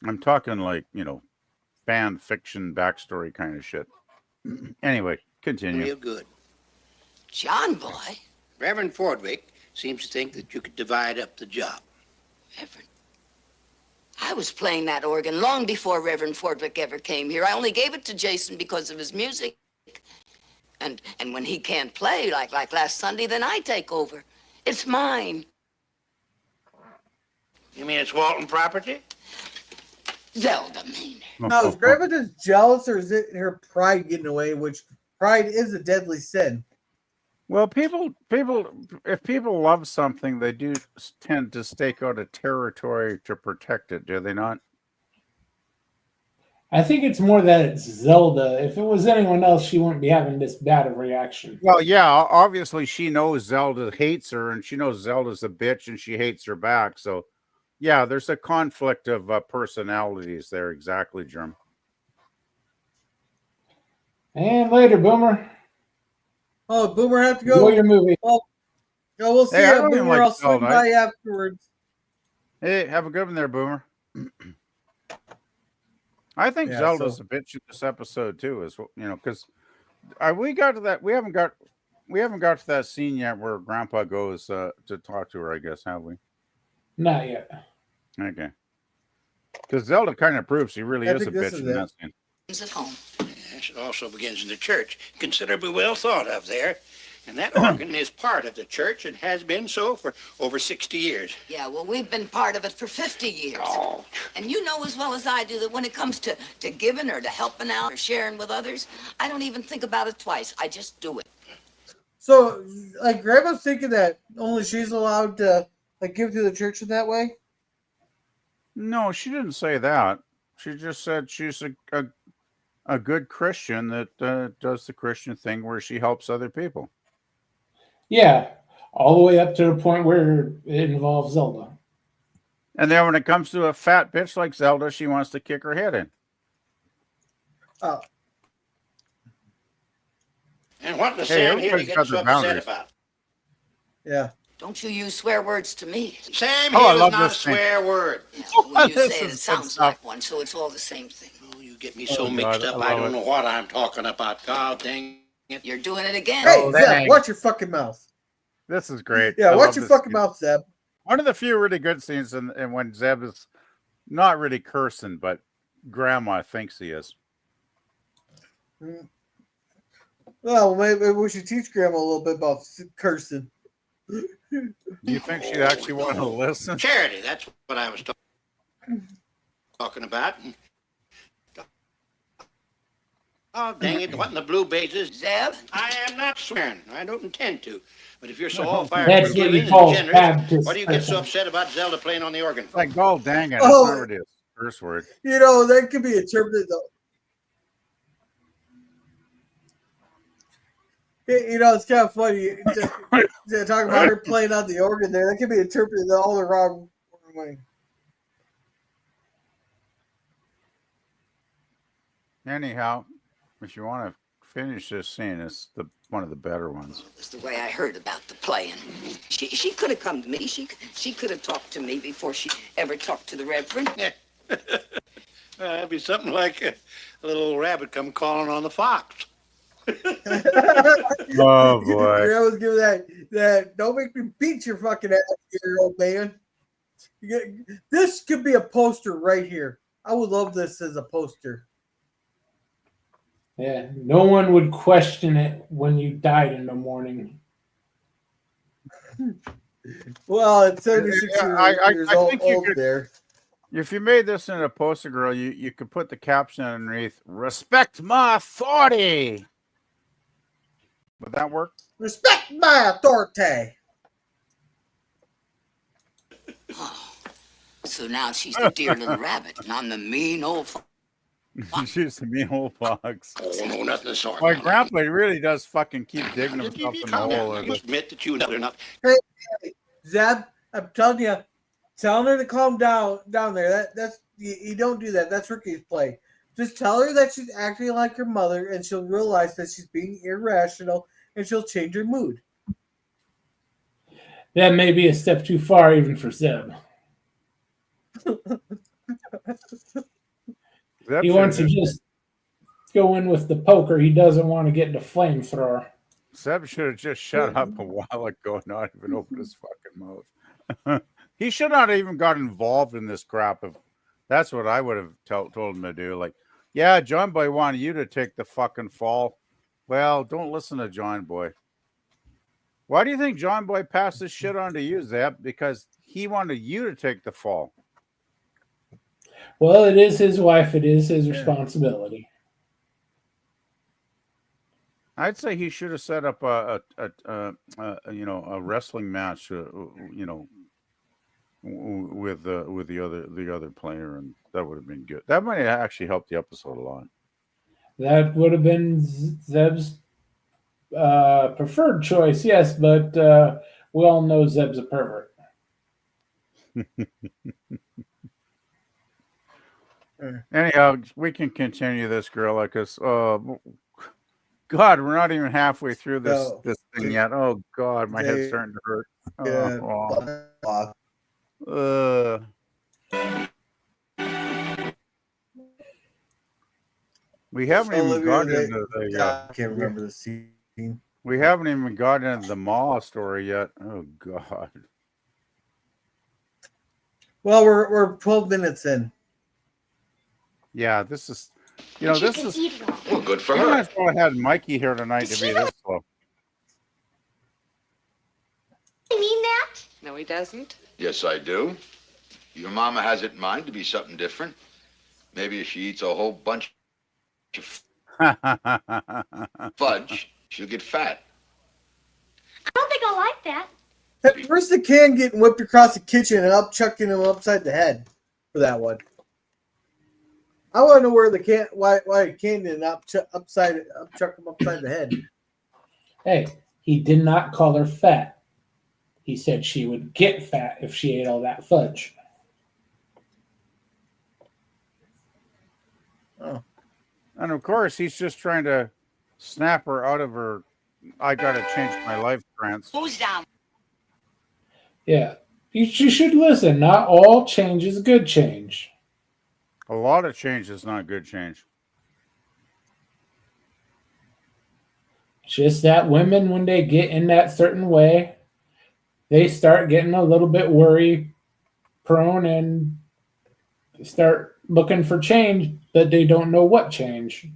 I'm talking like, fan fiction backstory kind of shit. Anyway, continue. Real good. John boy. Reverend Fordwick seems to think that you could divide up the job. Reverend. I was playing that organ long before Reverend Fordwick ever came here. I only gave it to Jason because of his music. And when he can't play, like last Sunday, then I take over. It's mine. You mean it's Walton property? Zelda Maynard. Now, is Grandma just jealous, or is it her pride getting away? Which pride is a deadly sin. Well, if people love something, they do tend to stake out a territory to protect it, do they not? I think it's more that it's Zelda. If it was anyone else, she wouldn't be having this bad of a reaction. Well, yeah, obviously she knows Zelda hates her, and she knows Zelda's a bitch, and she hates her back. So, yeah, there's a conflict of personalities there. Exactly, Germ. And later, Boomer. Oh, Boomer have to Enjoy go. your movie. Well, no, we'll see Hey, I you, don't even Boomer. like I'll swing Zelda. by afterwards. Hey, have a good one there, Boomer. I think Yeah, Zelda's so- a bitch in this episode too, as because we got to that. We haven't got to that scene yet where Grandpa goes to talk to her. I guess, have we? Not yet. Okay. Because Zelda kind of proves she really I is a think this bitch is in it. that scene. At home. Yes, it also begins in the church. Considerably well thought of there. And that organ is part of the church and has been so for over 60 years. Yeah, well, we've been part of it for 50 years. Oh. And you know as well as I do that when it comes to giving or to helping out or sharing with others, I don't even think about it twice. I just do it. So, like, Grandma's thinking that only she's allowed to, like, give to the church in that way? No, she didn't say that. She just said she's a good Christian that does the Christian thing where she helps other people. Yeah, all the way up to the point where it involves Zelda. And then when it comes to a fat bitch like Zelda, she wants to kick her head in. Oh. And what does Hey, Sam Healy everybody's get got so their upset boundaries. about? Yeah. Don't you use swear words to me. Sam Oh, I Healy is love not a this thing. swear word. Yeah, when you This say it, is it good sounds stuff. like one, so it's all the same thing. Oh, you get me so God, mixed up, I love don't it. know what I'm talking about. God dang it. You're doing it again. Hey, Oh, Zeb, dang. watch your fucking mouth. This is great. Yeah, I watch love your this fucking scene. mouth, Zeb. One of the few really good scenes, and when Zeb is not really cursing, but Grandma thinks he is. Well, maybe we should teach Grandma a little bit about cursing. Do you think she'd actually want to listen? Charity, that's what I was talking about. Oh, dang it, what in the blue bases? Zeb? I am not swearing. I don't intend to. But if you're so all fired That's what forgiving you and call generous, Baptist. why do you get so person. upset about Zelda playing on the organ? Like, oh, dang it. It's Oh. not really a curse word. You know, that could be interpreted though. You know, it's kind of funny to talk about her playing on the organ there. That could be interpreted all the wrong way. Anyhow, if you want to finish this scene, it's one of the better ones. That's the way I heard about the playing. She could have come to me. She could have talked to me before she ever talked to the Reverend. That'd be something like a little rabbit come calling on the fox. Oh, boy. I was giving that. Don't make me beat your fucking ass here, old man. This could be a poster right here. I would love this as a poster. Yeah, no one would question it when you died in the morning. Well, it's 36 years I think you old could- there. If you made this in a poster, girl, you could put the caption underneath, respect my authority. Would that work? Respect my authority. So now she's the dear little rabbit, and I'm the mean old fox. She's the mean old fox. Oh, no, nothing of the sort. My grandpa really does fucking keep digging Just himself in the calm hole. down. You must admit that you know they're not. Hey, Zeb, I'm telling you, telling her to calm down there. That's you don't do that. That's Ricky's play. Just tell her that she's acting like her mother, and she'll realize that she's being irrational, and she'll change her mood. That may be a step too far even for Zeb. He wants to just go in with the poker. He doesn't want to get the flamethrower. Seb should have just shut up a while ago and not even opened his fucking mouth. He should not have even got involved in this crap. That's what I would have told him to do. Like, yeah, John Boy wanted you to take the fucking fall. Well, don't listen to John Boy. Why do you think John Boy passed this shit on to you, Zeb? Because he wanted you to take the fall. Well, it is his wife. It is his responsibility. I'd say he should have set up a wrestling match, with the other player, and that would have been good. That might have actually helped the episode a lot. That would have been Zeb's preferred choice, yes, but we all know Zeb's a pervert. Anyhow, we can continue this, girl, because God, we're not even halfway through this So, thing yet. Oh God, my head's starting to hurt. We haven't even gotten into the. I can't remember the scene. We haven't even gotten into the mall story yet. Oh God. Well, we're 12 minutes in. Yeah, this is. This is. Well, good for We her. might as well have Mikey here tonight to be this slow. You mean that? No, he doesn't. Yes, I do. Your mama has it in mind to be something different. Maybe if she eats a whole bunch of fudge, she'll get fat. I don't think I'll like that. Hey, where's the can getting whipped across the kitchen and up chucking him upside the head for that one? I want to know where the can why a can didn't chuck him upside the head. Hey, he did not call her fat. He said she would get fat if she ate all that fudge. Oh. And of course, he's just trying to snap her out of her I gotta change my life trance. Who's down? Yeah. You should listen. Not all change is good change. A lot of change is not good change. Just that women, when they get in that certain way, they start getting a little bit worry prone and start looking for change, but they don't know what change.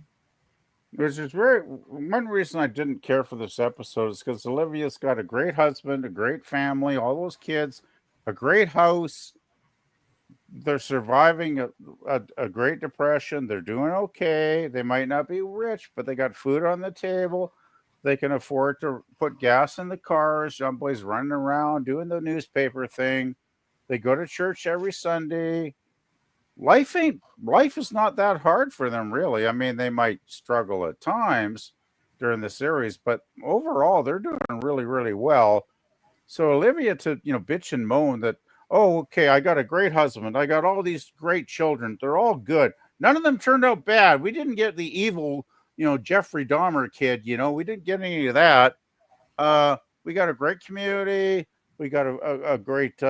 Which is one reason I didn't care for this episode is because Olivia's got a great husband, a great family, all those kids, a great house. They're surviving a Great Depression. They're doing okay. They might not be rich, but they got food on the table. They can afford to put gas in the cars. Young boys running around doing the newspaper thing. They go to church every Sunday. Life is not that hard for them, really. I mean, they might struggle at times during the series, but overall, they're doing really, really well. So Olivia to bitch and moan that, oh, okay, I got a great husband, I got all these great children, they're all good. None of them turned out bad. We didn't get the evil, Jeffrey Dahmer kid. We didn't get any of that. We got a great community. We got a great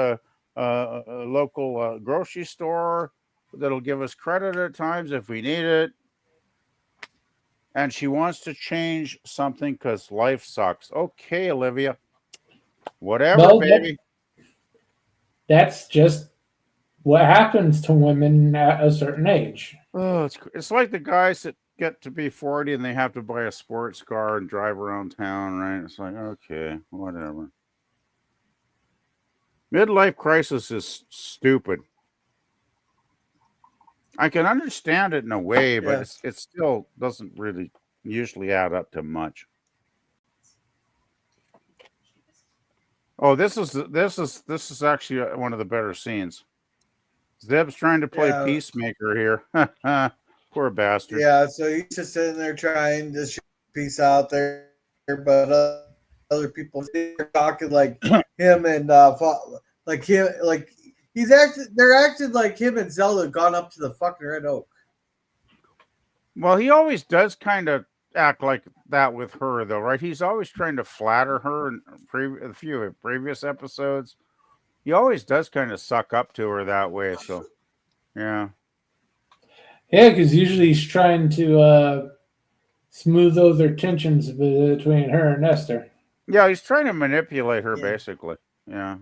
local grocery store that'll give us credit at times if we need it. And she wants to change something because life sucks. Okay, Olivia. Whatever, baby. That's just what happens to women at a certain age. Oh, it's like the guys that get to be 40 and they have to buy a sports car and drive around town, right? It's like, okay, whatever. Midlife crisis is stupid. I can understand it in a way, but it still doesn't really usually add up to much. Oh, this is actually one of the better scenes. Zeb's trying to play peacemaker here. Poor bastard. Yeah, so he's just sitting there trying to shoot peace out there, but other people are talking like him and like him, like they're acting like him and Zelda gone up to the fucking Red Oak. Well, he always does kind of act like that with her, though, right? He's always trying to flatter her in a few previous episodes. He always does kind of suck up to her that way. So, yeah. Yeah, because usually he's trying to smooth over tensions between her and Esther. Yeah, he's trying to manipulate her, basically. Yeah.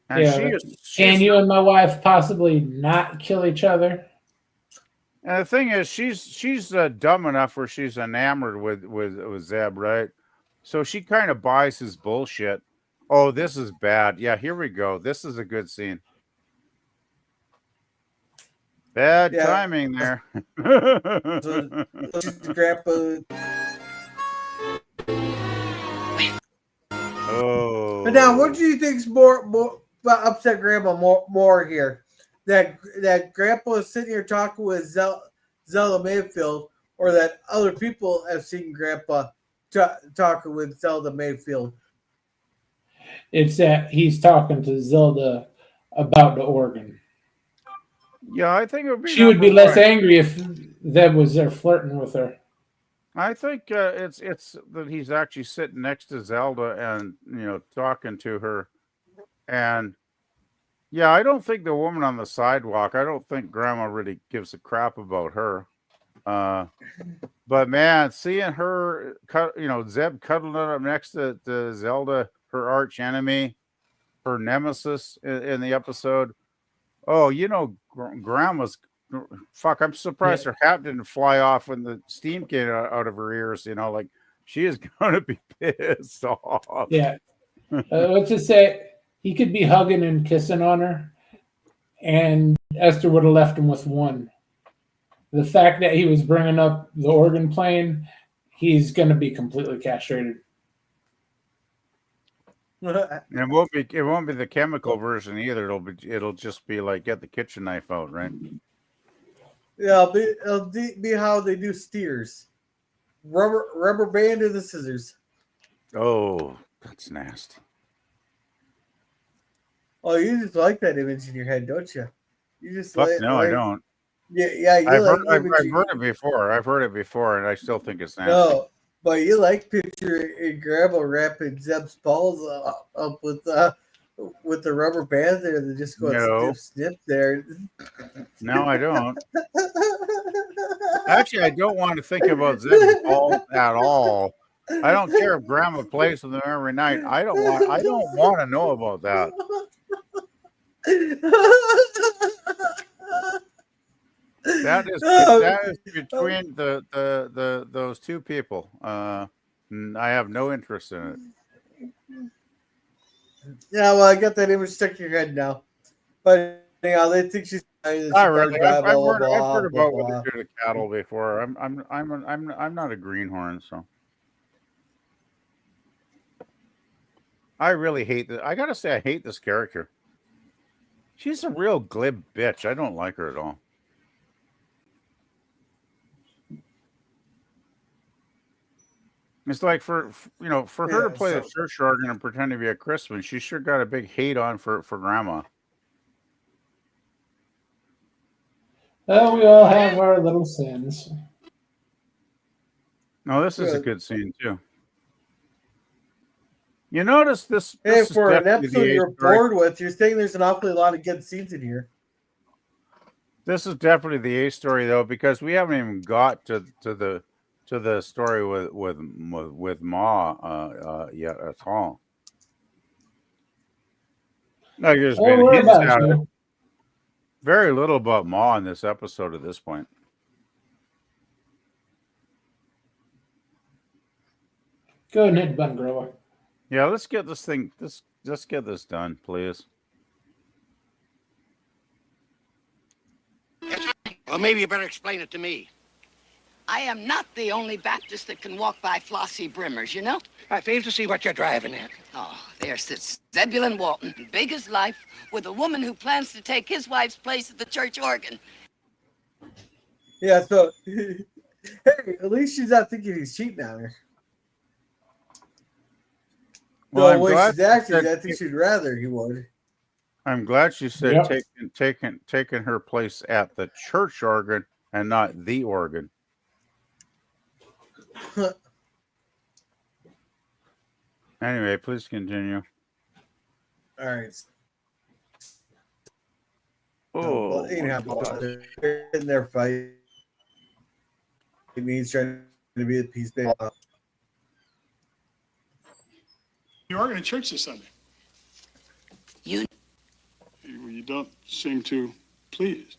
And can you and my wife possibly not kill each other? And the thing is, she's dumb enough where she's enamored with Zeb, right? So she kind of buys his bullshit. Oh, this is bad. Yeah, here we go. This is a good scene. Bad timing there. Grandpa. Oh. But now, what do you think's more upset Grandpa more here? That Grandpa is sitting here talking with Zelda Mayfield, or that other people have seen Grandpa talking with Zelda Mayfield? It's that he's talking to Zelda about the organ. Yeah, I think it would be. She would be number less one. angry if Zeb was there flirting with her. I think it's that he's actually sitting next to Zelda and talking to her, and yeah, I don't think the woman on the sidewalk. I don't think Grandma really gives a crap about her. But man, seeing her, Zeb cuddling up next to Zelda, her arch enemy, her nemesis in the episode. Oh, Grandma's. Fuck, I'm surprised her hat didn't fly off when the steam came out of her ears. Like she is going to be pissed off. Yeah. Let's just say he could be hugging and kissing on her, and Esther would have left him with one. The fact that he was bringing up the organ playing, he's going to be completely castrated. It won't be the chemical version either. It'll just be like get the kitchen knife out, right? Yeah, it'll be how they do steers. Rubber band or the scissors. Oh, that's nasty. Oh, you just like that image in your head, don't you? You just Fuck no, I don't. Yeah. I've heard it before. I've heard it before, and I still think it's nasty. No, but you like picture Grandma wrapping Zeb's balls up with the rubber band there that just goes snip there. No, I don't. Actually, I don't want to think about Zeb's balls at all. I don't care if Grandma plays with them every night. I don't want to know about that. That is between those two people. I have no interest in it. Yeah, well, I got that image stuck in your head now. But they think she's. Not really. I've heard about what they do to cattle before. I'm not a greenhorn, so I really hate this. I gotta say, I hate this character. She's a real glib bitch. I don't like her at all. It's like for her to play the church organ and pretend to be at Christmas, she sure got a big hate on for Grandma. Well, we all have our little sins. No, this is a good scene too. You notice this Hey, is for an definitely episode the you're A story. bored with, you're saying there's an awfully lot of good scenes in here. This is definitely the A story though, because we haven't even got to the story with Ma yet at all. Like there's been hints at it. Very little about Ma in this episode at this point. Go ahead and hit the button, Grover. Yeah, let's get this thing. Let's get this done, please. Well, maybe you better explain it to me. I am not the only Baptist that can walk by flossy brimmers, you know? I fail to see what you're driving at. Oh, there sits Zebulon Walton, big as life, with a woman who plans to take his wife's place at the church organ. Yeah, so hey, at least she's not thinking he's cheating on her. Well, the way she's acting, I think she'd rather he would. I'm glad she said taking her place at the church organ and not the organ. Anyway, please continue. All right. Oh, in their fight. He's trying to be a peacemaker. You are going to church this Sunday. You don't seem too pleased.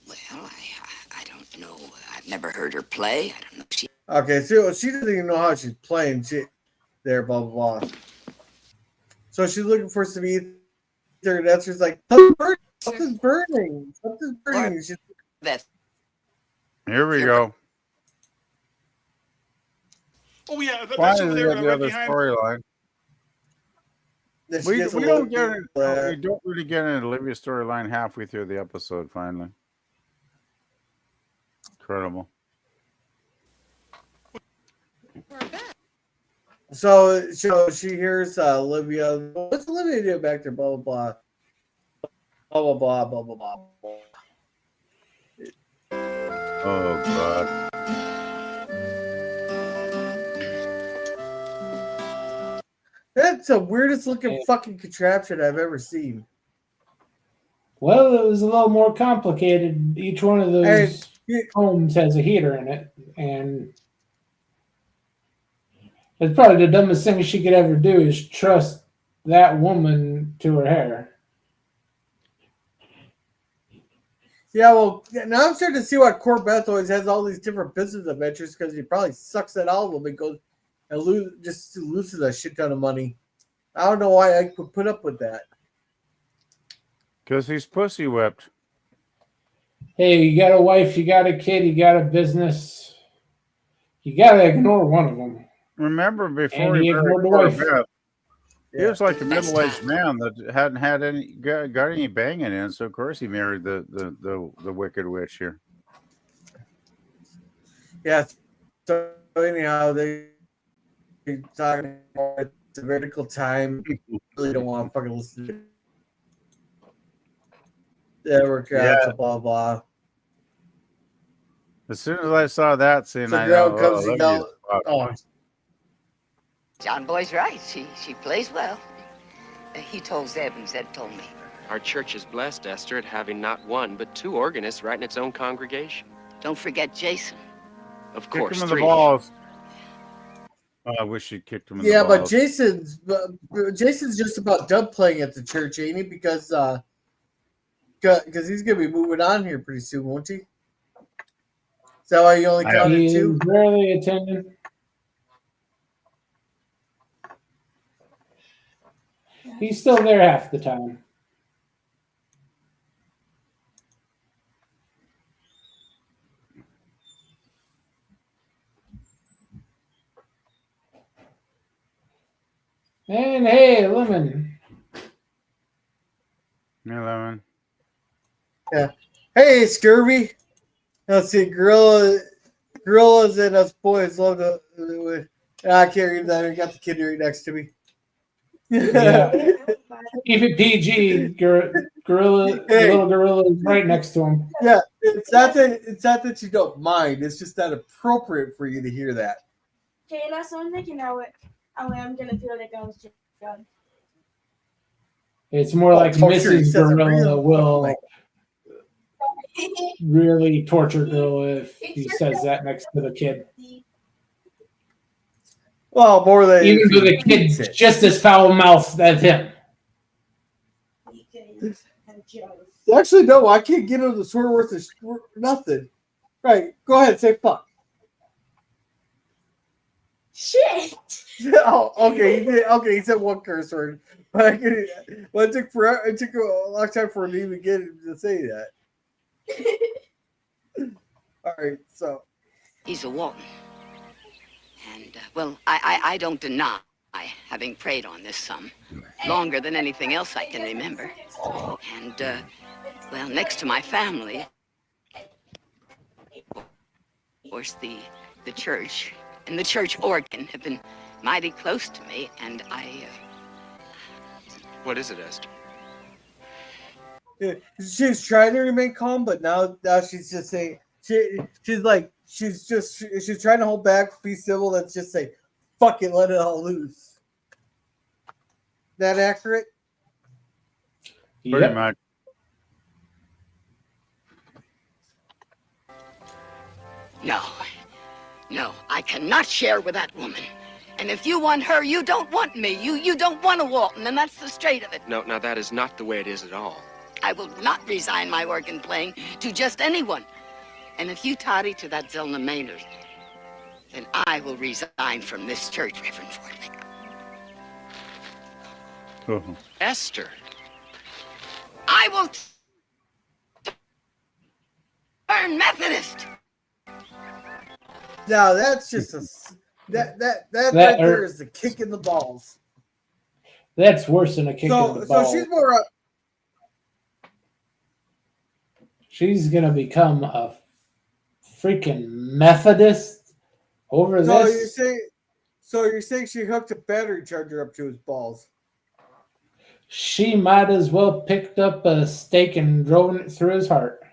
Well, I don't know. I've never heard her play. I don't know. Okay, so she doesn't even know how she's playing. Blah blah blah. So she's looking for some ether. That's just like something's burning. Something's burning. Here we go. Oh yeah, that's Finally, over there. the other storyline. We don't really get into Olivia's storyline halfway through the episode. Finally, incredible. So she hears Olivia. What's Olivia doing back there? Blah blah blah. blah blah blah blah blah blah. Oh God. That's the weirdest looking fucking contraption I've ever seen. Well, it was a little more complicated. Each one of those homes has a heater in it, and it's probably the dumbest thing she could ever do is trust that woman to her hair. Yeah, well, now I'm starting to see why Corabeth always has all these different business adventures because he probably sucks at all of them and goes and loses a shit ton of money. I don't know why I could put up with that. Because he's pussy whipped. Hey, you got a wife, you got a kid, you got a business. You got to ignore one of them. Remember before And he he married ignored the wife. Corabeth, he was like a middle-aged man that hadn't had any got any banging in, so of course he married the wicked witch here. Yeah. So anyhow, they talking about the vertical time. Really don't want to fucking listen to it. Yeah, workouts, blah blah. As soon as I saw that scene, So I girl know. comes Oh, and Olivia's yells. fucked. John Boy's right. She plays well. He told Zeb, and Zeb told me. Our church is blessed, Esther, at having not one, but two organists right in its own congregation. Don't forget Jason. Of Kick course, him in the three. balls. Oh, I wish you'd kicked him in Yeah, the but balls. Jason's just about done playing at the church, ain't he? Because he's gonna be moving on here pretty soon, won't he? Is that why you only counted He two? is rarely attending. He's still there half the time. And hey, Lemon. Hey, Lemon. Yeah. Hey, Scurvy. Let's see, gorillas and us boys love to. I can't read that. I got the kid right next to me. Yeah. Keep it PG. Gorilla, little gorilla is right next to him. Yeah, it's not that you don't mind. It's just not appropriate for you to hear that. Kayla, sonde que no, I'm gonna feel like I was just done. It's more like sure, Mrs. Gorilla will really torture Gorilla if he says that next to the kid. Well, more than even though the kid's just as foul mouthed as him. Actually, no, I can't get him the swear worth of nothing. Right, go ahead, say fuck. Shit. Oh, okay, he said one curse word. But it took forever. It took a long time for him to even get him to say that. All right, so He's a Walton. And, well, I don't deny having prayed on this some longer than anything else I can remember. And, well, next to my family, of course, the church and the church organ have been mighty close to me, and What is it, Esther? she's trying to remain calm, but now she's just saying she's trying to hold back, be civil. Let's just say, fuck it, let it all loose. That accurate? Pretty much. No, I cannot share with that woman. And if you want her, you don't want me. You don't want a Walton, and that's the straight of it. No, now that is not the way it is at all. I will not resign my organ playing to just anyone. And if you toddy to that Zelna Maynard, then I will resign from this church, Reverend Fordwick. Oh. Esther. I will turn Methodist. Now that's just that right there is the kick in the balls. That's worse than a kick in the balls. So she's more. She's gonna become a freaking Methodist over this. So you're saying she hooked a battery charger up to his balls? She might as well picked up a stake and driven it through his heart.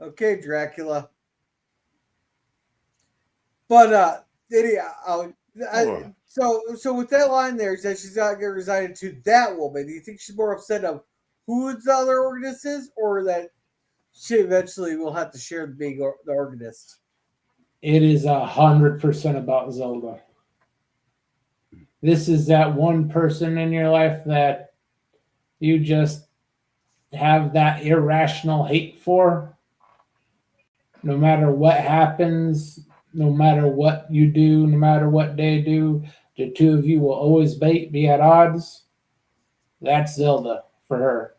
Okay, Dracula. But anyhow, so with that line there, that she's not going to resign it to that woman. Do you think she's more upset of who the other organist is, or that she eventually will have to share being the organist? It is 100% about Zelda. This is that one person in your life that you just have that irrational hate for. No matter what happens, no matter what you do, no matter what they do, the two of you will always be at odds. That's Zelda for her.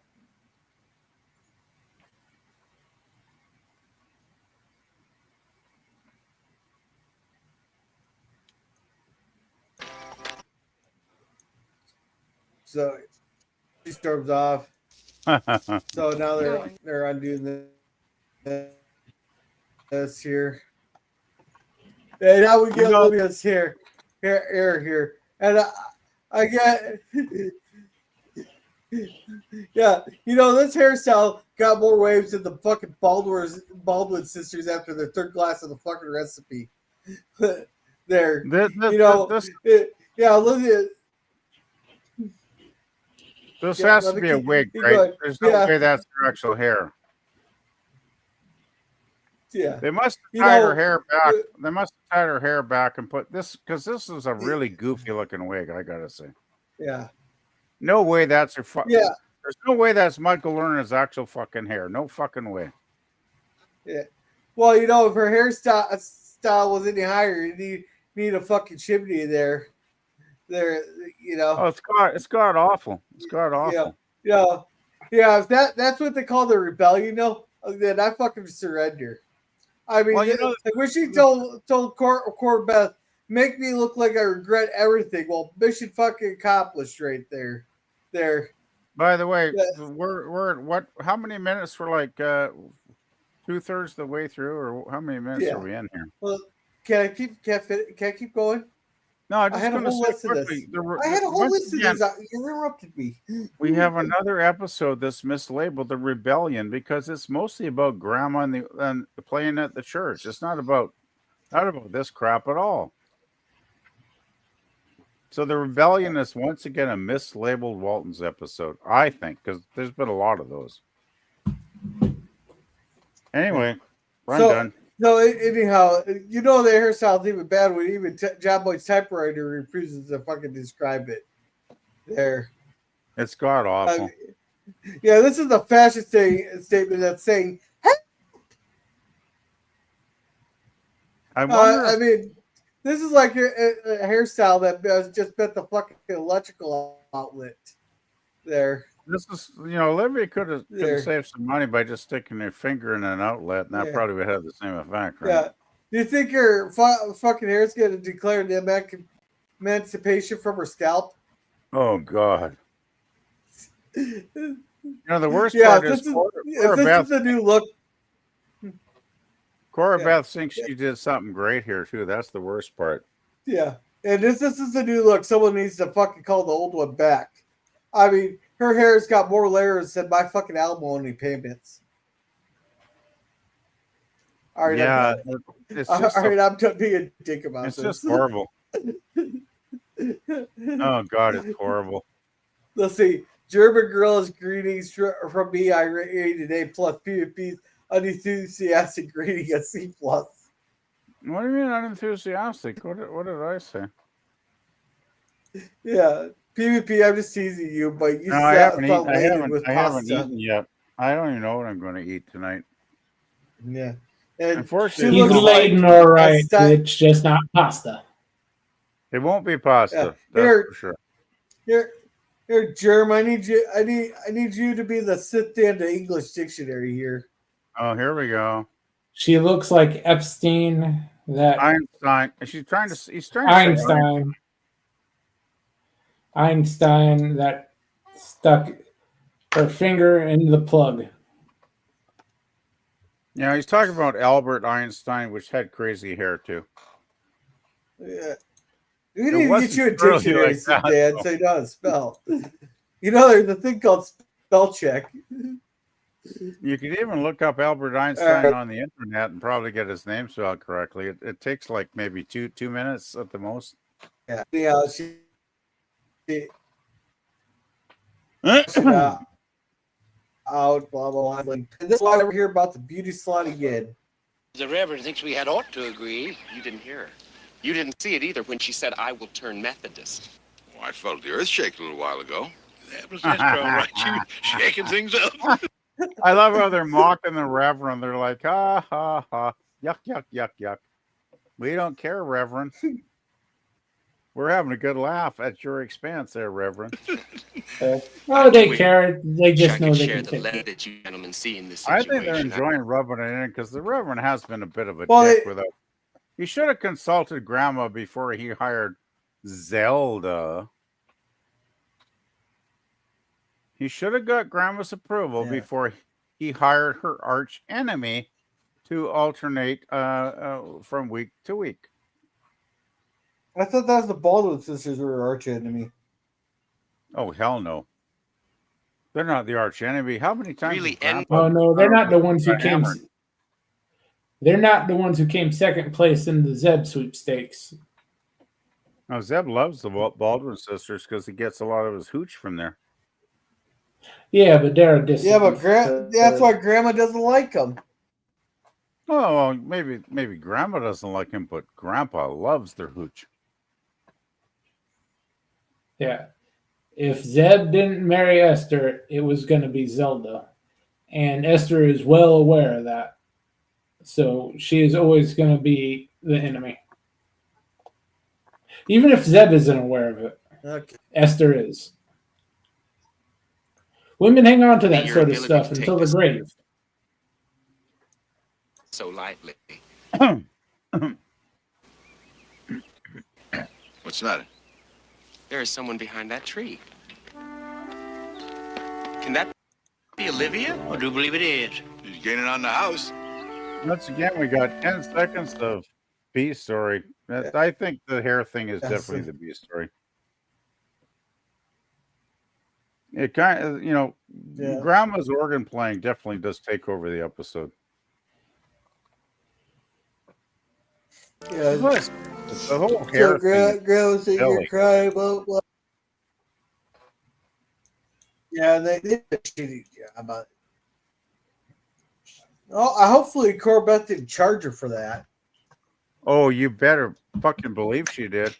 So she storms off. So now they're undoing this here. And now we get Olivia's here, and I get, yeah, this hairstyle got more waves than the fucking Baldwin sisters after their third glass of the fucking recipe. Olivia. This has to be a wig, right? There's no way that's her actual hair. Yeah, they must have tied her hair back. They must have tied her hair back and put this, because this is a really goofy looking wig. I gotta say. Yeah. No way that's her. Yeah. There's no way that's Michael Lerner's actual fucking hair. No fucking way. Yeah. Well, if her hairstyle was any higher, you need a fucking chimney there. Oh, it's god awful. It's god awful. Yeah. If that's what they call the rebellion, then I fucking surrender. I mean, when she told Corabeth, make me look like I regret everything. Well, mission fucking accomplished right there. By the way, we're at what? How many minutes? We're like 2/3 the way through, or how many minutes are we in here? Well, can I keep going? No, I had a whole list of this. I had a whole list of these. You interrupted me. We have another episode that's mislabeled The Rebellion because it's mostly about grandma and playing at the church. It's not about this crap at all. So The Rebellion is once again a mislabeled Waltons episode, I think, because there's been a lot of those. Anyway, we're done. No, anyhow, the hairstyle's even bad when even John Boyd's typewriter refuses to fucking describe it. There. It's god awful. This is a fashion statement that's saying, hey! I wonder. I mean, this is like a hairstyle that just bet the fucking electrical outlet there. This is, Olivia could have saved some money by just sticking her finger in an outlet, and that probably would have the same effect, right? Yeah. Do you think her fucking hair is going to declare the emancipation from her scalp? Oh, God. The worst part is this is the new look. Corabeth thinks she did something great here, too. That's the worst part. Yeah. And this is the new look. Someone needs to fucking call the old one back. I mean, her hair's got more layers than my fucking alimony payments. All right, yeah, I'm done being a dick about this. It's just horrible. Oh, God, it's horrible. Let's see. German Gorilla's greetings from me. I rated A+. PvP's unenthusiastic rating a C+. What do you mean unenthusiastic? What did I say? Yeah. PvP, I'm just teasing you, but you I haven't eaten yet. I don't even know what I'm going to eat tonight. Yeah. And unfortunately, he's laden all right. It's just not pasta. It won't be pasta. Yeah. That's for sure. Here, Germ. I need you to be the sit-down to English dictionary here. Oh, here we go. She looks like Epstein. That Einstein. He's trying to say Einstein that stuck her finger in the plug. Yeah, he's talking about Albert Einstein, which had crazy hair too. Yeah. We need to get you a dictionary, like that, Dad, so you know how to spell. You know, there's a thing called spell check. You could even look up Albert Einstein on the internet and probably get his name spelled correctly. It takes like maybe two minutes at the most. Yeah. Out, blah, blah, blah. And this is why I never hear about the beauty salon again. The Reverend thinks we had ought to agree. You didn't hear her. You didn't see it either when she said, I will turn Methodist. Oh, I felt the earth shake a little while ago. That was Esther, all right. She was shaking things up. I love how they're mocking the Reverend. They're like, ha, ha, ha. Yuck, yuck, yuck, yuck. We don't care, Reverend. We're having a good laugh at your expense there, Reverend. Oh, they care. They just know they share can the take lead it. that you gentlemen see in this I situation. think they're enjoying rubbing it in because the Reverend has been a bit of a Well, dick without. He should have consulted Grandma before he hired Zelda. He should have got Grandma's approval before he hired her arch enemy to alternate from week to week. I thought that was the Baldwin sisters were her arch enemy. Oh, hell no. They're not the arch enemy. How many times? Really, Oh no, they're not the ones who came. They're not the ones who came second place in the Zeb sweepstakes. No, Zeb loves the Baldwin sisters because he gets a lot of his hooch from there. Yeah, but they're a distant. Yeah, but that's why Grandma doesn't like them. Oh, well, maybe Grandma doesn't like him, but Grandpa loves their hooch. Yeah. If Zeb didn't marry Esther, it was going to be Zelda. And Esther is well aware of that. So she is always going to be the enemy. Even if Zeb isn't aware of it, Esther is. Women hang on to that sort of stuff until the grave. So lightly. What's that? There is someone behind that tree. Can that be Olivia? I do believe it is. He's gaining on the house. Once again, we got 10 seconds of B story. I think the hair thing is definitely the B story. It kind of, Grandma's organ playing definitely does take over the episode. Yeah, the whole hair thing. Grandma said you're crying about what? Yeah, they did a shitty job about it. Oh, hopefully Corabeth didn't charge her for that. Oh, you better fucking believe she did.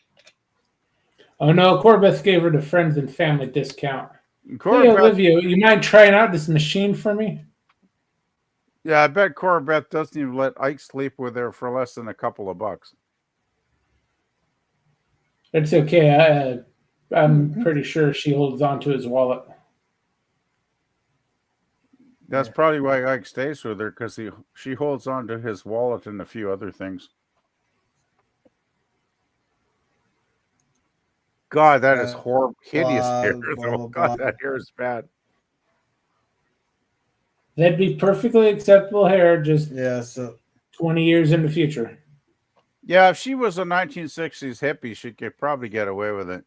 Oh no, Corabeth gave her the friends and family discount. Corabeth, hey Olivia, you mind trying out this machine for me? Yeah, I bet Corabeth doesn't even let Ike sleep with her for less than a couple of bucks. It's okay. I'm pretty sure she holds on to his wallet. That's probably why Ike stays with her, because she holds on to his wallet and a few other things. God, that is horrible, hideous hair. Oh, God, that hair is bad. That'd be perfectly acceptable hair, just so 20 years in the future. Yeah, if she was a 1960s hippie, she could probably get away with it.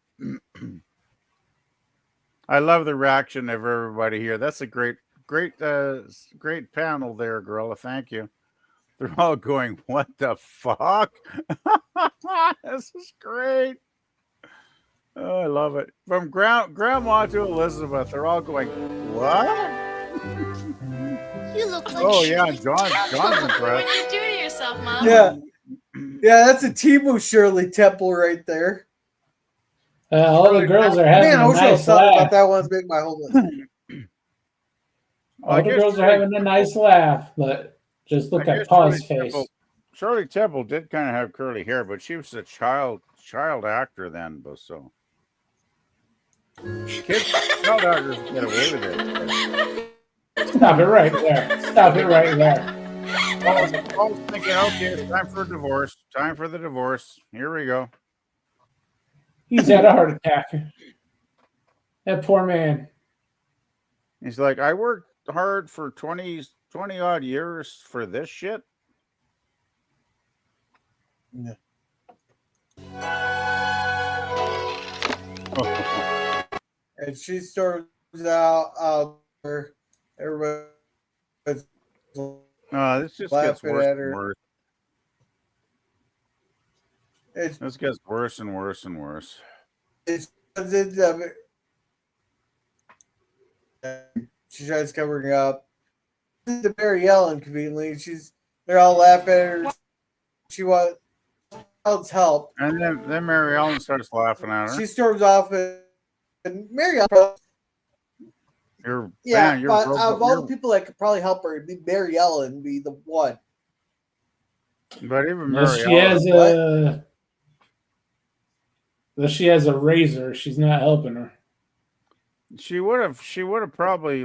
I love the reaction of everybody here. That's a great panel there, Gorilla. Thank you. They're all going, what the fuck? This is great. Oh, I love it. From Grandma to Elizabeth, they're all going, what? You look like yeah, John's impressed. What are you doing to yourself, Mom? Yeah, that's a Tebow Shirley Temple right there. All the girls are having a nice laugh. About that one's making my whole list. All the girls are having a nice laugh, but just look at Pa's face. Shirley Temple did kind of have curly hair, but she was a child actor then, so child actors get away with it. Stop it right there. Stop it right there. Paul's thinking, okay, it's time for a divorce. Time for the divorce. Here we go. He's had a heart attack. That poor man. He's like, I worked hard for 20 odd years for this shit. Yeah. And she storms out there. Everybody's This just gets laughing worse at and her. worse. This gets worse and worse and worse. She tries covering up. The Mary Ellen conveniently. They're all laughing at her. She wants help. And then Mary Ellen starts laughing at her. She storms off, and Mary Ellen. But out of all the people that could probably help her, it'd be Mary Ellen be the one. But even Unless Mary Ellen, she has a razor, she's not helping her. She would have probably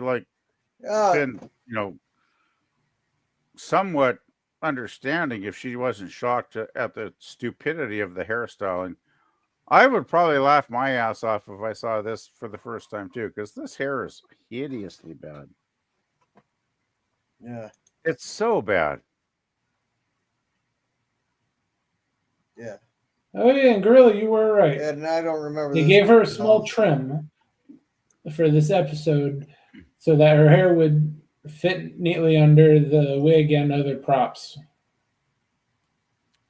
been, somewhat understanding if she wasn't shocked at the stupidity of the hairstyling. I would probably laugh my ass off if I saw this for the first time too, because this hair is hideously bad. Yeah. It's so bad. Yeah. Oh yeah, and Gorilla, you were right. And I don't remember. They gave her a small trim for this episode so that her hair would fit neatly under the wig and other props.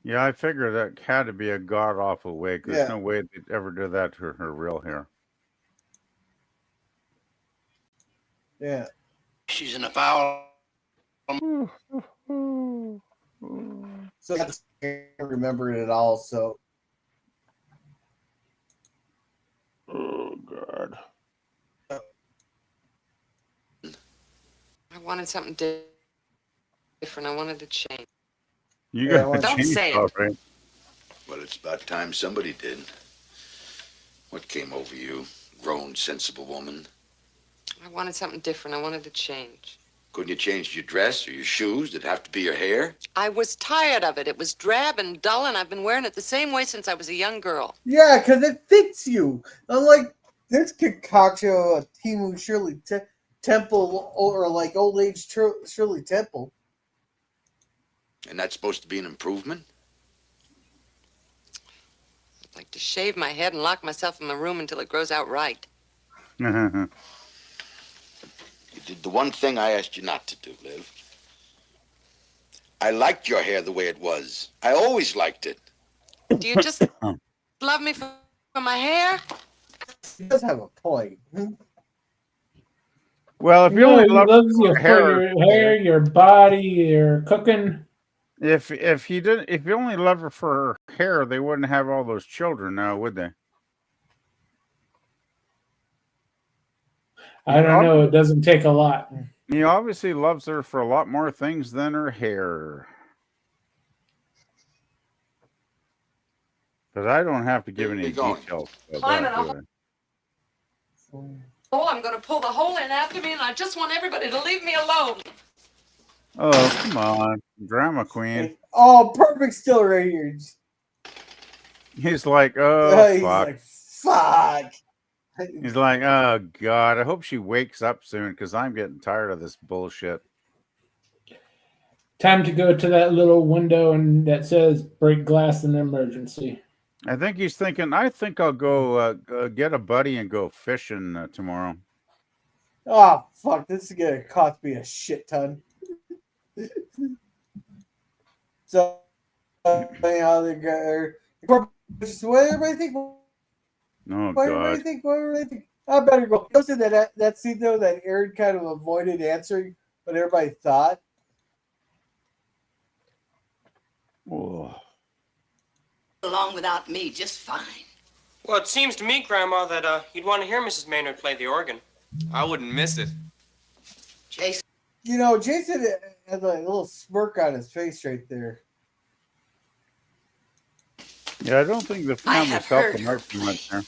Yeah, I figured that had to be a god-awful wig. There's no way they'd ever do that to her real hair. Yeah. She's in a foul. So that's, I can't remember it at all. So. Oh, God. I wanted something different. I wanted to change. You got to change stuff, right? Well, it's about time somebody did. What came over you, grown, sensible woman? I wanted something different. I wanted to change. Couldn't you change your dress or your shoes? Did it have to be your hair? I was tired of it. It was drab and dull, and I've been wearing it the same way since I was a young girl. Yeah, because it fits you. Unlike this concoction of Timu Shirley Temple or like old age Shirley Temple. And that's supposed to be an improvement? I'd like to shave my head and lock myself in my room until it grows out right. You did the one thing I asked you not to do, Liv. I liked your hair the way it was. I always liked it. Do you just love me for my hair? He does have a point. Well, if you only loves you for your hair, your body, your cooking. If he only loved her for her hair, they wouldn't have all those children now, would they? I don't know. It doesn't take a lot. He obviously loves her for a lot more things than her hair. Because I don't have to give any details about that. Oh, I'm going to pull the hole in after me, and I just want everybody to leave me alone. Oh, come on. Drama queen. Oh, perfect still right here. He's like, oh, he's fuck. like, fuck. He's like, oh, God, I hope she wakes up soon because I'm getting tired of this bullshit. Time to go to that little window and that says break glass in emergency. I think he's thinking, I think I'll go get a buddy and go fishing tomorrow. Oh, fuck. This is going to cost me a shit ton. So, anyhow, they got what everybody think? Oh, What everybody God. think? What everybody think? I better go. Goes in that scene, though, that Aaron kind of avoided answering what everybody thought. Oh. Along without me just fine. Well, it seems to me, Grandma, that you'd want to hear Mrs. Maynard play the organ. I wouldn't miss it. Jason. You know, Jason had a little smirk on his face right there. Yeah, I don't think the family felt him out too much there.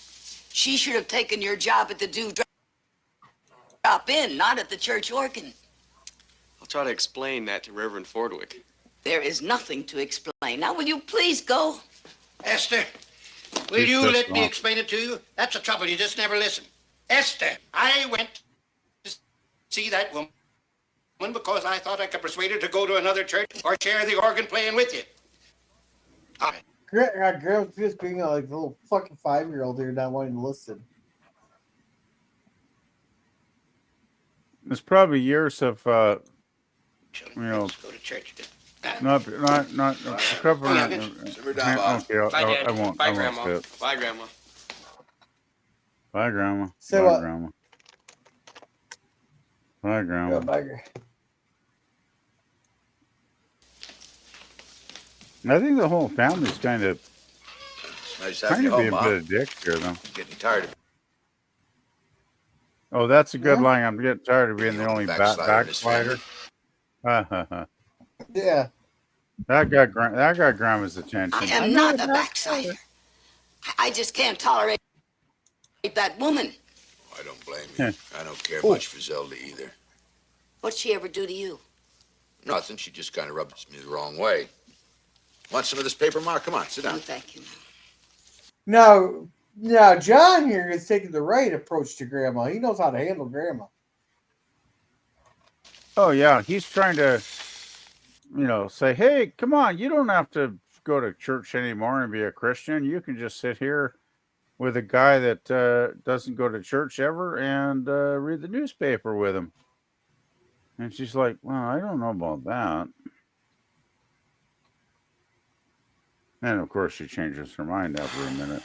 She should have taken your job at the drop in, not at the church organ. I'll try to explain that to Reverend Fordwick. There is nothing to explain. Now, will you please go? Esther, will you let me explain it to you? That's the trouble. You just never listen. Esther, I went to see that woman because I thought I could persuade her to go to another church or share the organ playing with you. Grandma's just being like a little fucking 5-year-old here not wanting to listen. There's probably years of Go to church. not covering. Simmer down, Bob. Okay, Bye, Dad. I won't. Bye, I won't Grandma. say it. Bye, Grandma. Bye, Grandma. Say Bye, what? Grandma. Bye, Grandma. I think the whole family's kind of Nice having you being home, a Mom. bit of dicks here, though. Getting tired of Oh, that's a good line. I'm getting tired of being the only backslider. Yeah. That got Grandma's attention. I am not a backslider. I just can't tolerate that woman. I don't blame you. I don't care much for Zelda either. What'd she ever do to you? Nothing. She just kind of rubs me the wrong way. Want some of this paper, Ma? Come on, sit down. No, thank you. Now, John here is taking the right approach to Grandma. He knows how to handle Grandma. Oh yeah, he's trying to, say, hey, come on, you don't have to go to church anymore and be a Christian. You can just sit here with a guy that doesn't go to church ever and read the newspaper with him. And she's like, well, I don't know about that. And of course, she changes her mind after a minute.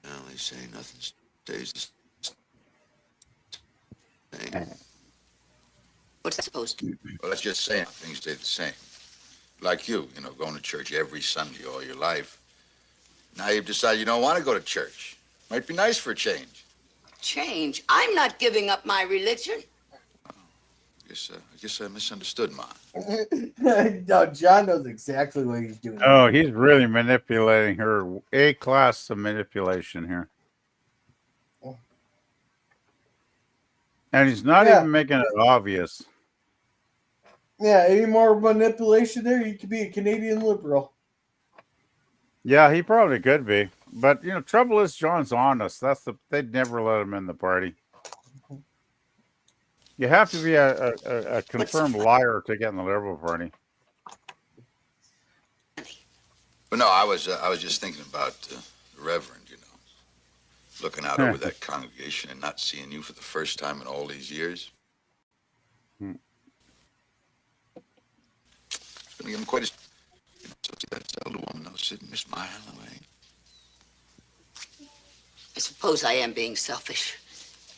Well, they say nothing stays the same. What's that supposed to? Well, that's just saying things stay the same. Like you, going to church every Sunday all your life. Now you've decided you don't want to go to church. Might be nice for a change. Change? I'm not giving up my religion. I guess I misunderstood, Ma. No, John knows exactly what he's doing. Oh, he's really manipulating her. A-class of manipulation here. And he's not even making it obvious. Yeah, any more manipulation there, you could be a Canadian liberal. Yeah, he probably could be. But, trouble is John's honest. They'd never let him in the party. You have to be a confirmed liar to get in the Liberal Party. But no, I was just thinking about the Reverend, looking out over that congregation and not seeing you for the first time in all these years. It's going to give him quite a... So see that Zelda woman, though, sitting there smiling away. I suppose I am being selfish.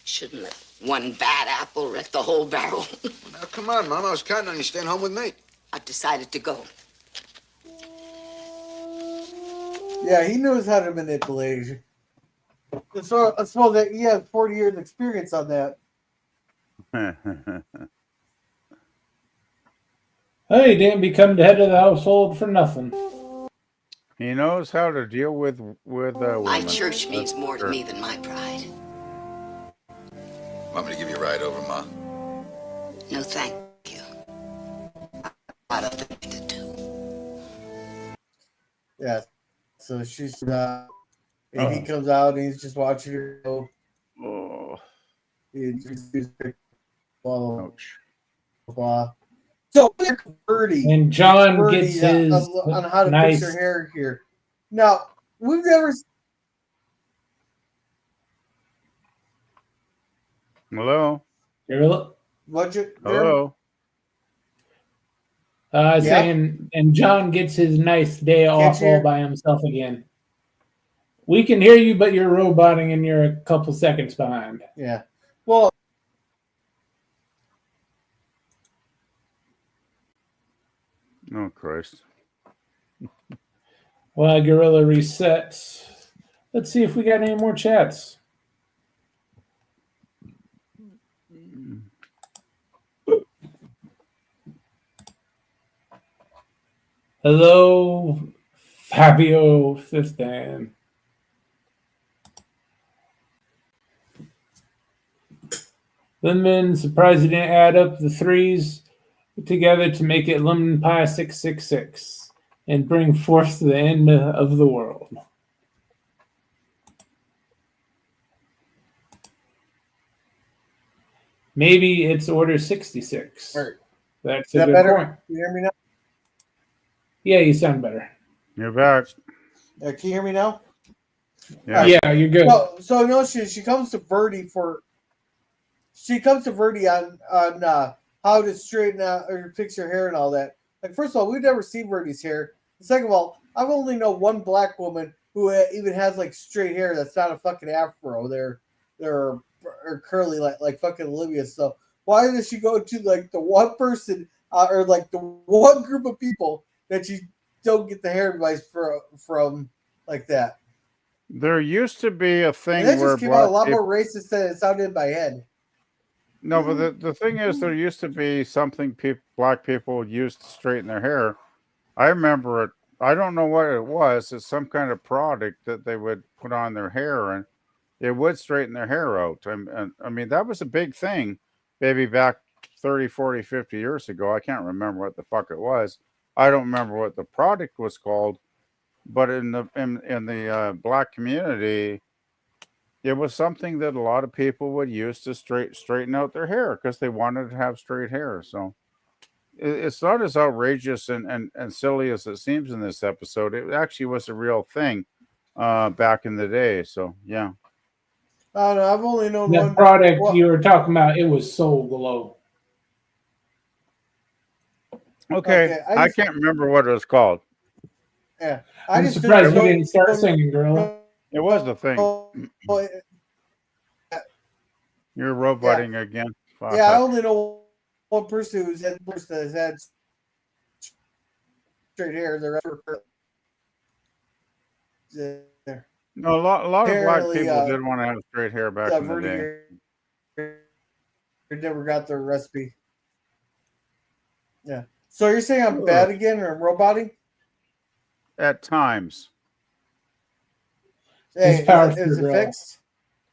Shouldn't let one bad apple wreck the whole barrel. Now, come on, Mom. I was counting on you staying home with me. I've decided to go. Yeah, he knows how to manipulate. So I suppose that he has 40 years experience on that. He didn't become the head of the household for nothing. He knows how to deal with women. My church means more to me than my pride. Want me to give you a ride over, Ma? No, thank you. I've got other things to do. Yeah. So she's and he comes out and he's just watching her go. Oh. Blah. So Birdie and John gets his on how to nice fix her hair here. Now we've never. Hello. Budget. Hello. Saying, and John gets his nice day off all by himself again. We can hear you, but you're roboting and you're a couple seconds behind. Yeah. Well. Oh, Christ. Well, Gorilla resets. Let's see if we got any more chats. Hello, Fabio Fistan. Linman, surprised he didn't add up the threes together to make it lemon pie 666 and bring forth the end of the world. Maybe it's order 66. Right. That's Is that a good better? point. Can you hear me now? Yeah, you sound better. You're back. Can you hear me now? Yeah, you're good. So no, she comes to Birdie she comes to Verdi on how to straighten out or fix her hair and all that. Like, first of all, we've never seen Verdi's hair. Second of all, I've only known one black woman who even has like straight hair that's not a fucking afro. They're curly like fucking Olivia. So why does she go to like the one person or like the one group of people that you don't get the hair advice from like that? There used to be a thing And that where just came out a lot people, more racist than it sounded in my head. no, but the thing is, there used to be something black people used to straighten their hair. I remember it. I don't know what it was. It's some kind of product that they would put on their hair, and it would straighten their hair out. And I mean, that was a big thing, maybe back 30, 40, 50 years ago. I can't remember what the fuck it was. I don't remember what the product was called, but in the black community, it was something that a lot of people would use to straighten out their hair because they wanted to have straight hair. So it's not as outrageous and silly as it seems in this episode. It actually was a real thing back in the day. So yeah. I don't know. I've only known The one product you were talking about, it was Soul Glow. Okay, I can't remember what it was called. Yeah, I'm surprised you didn't start singing, Gorilla. It was the thing. You're roboting again. Fuck Yeah, I up. only know one person who's had straight hair. The rest were No, a lot of black apparently, people did want to have straight hair back in the day. never got their recipe. Yeah. So you're saying I'm bad again or I'm roboting? At times. Hey, is it fixed?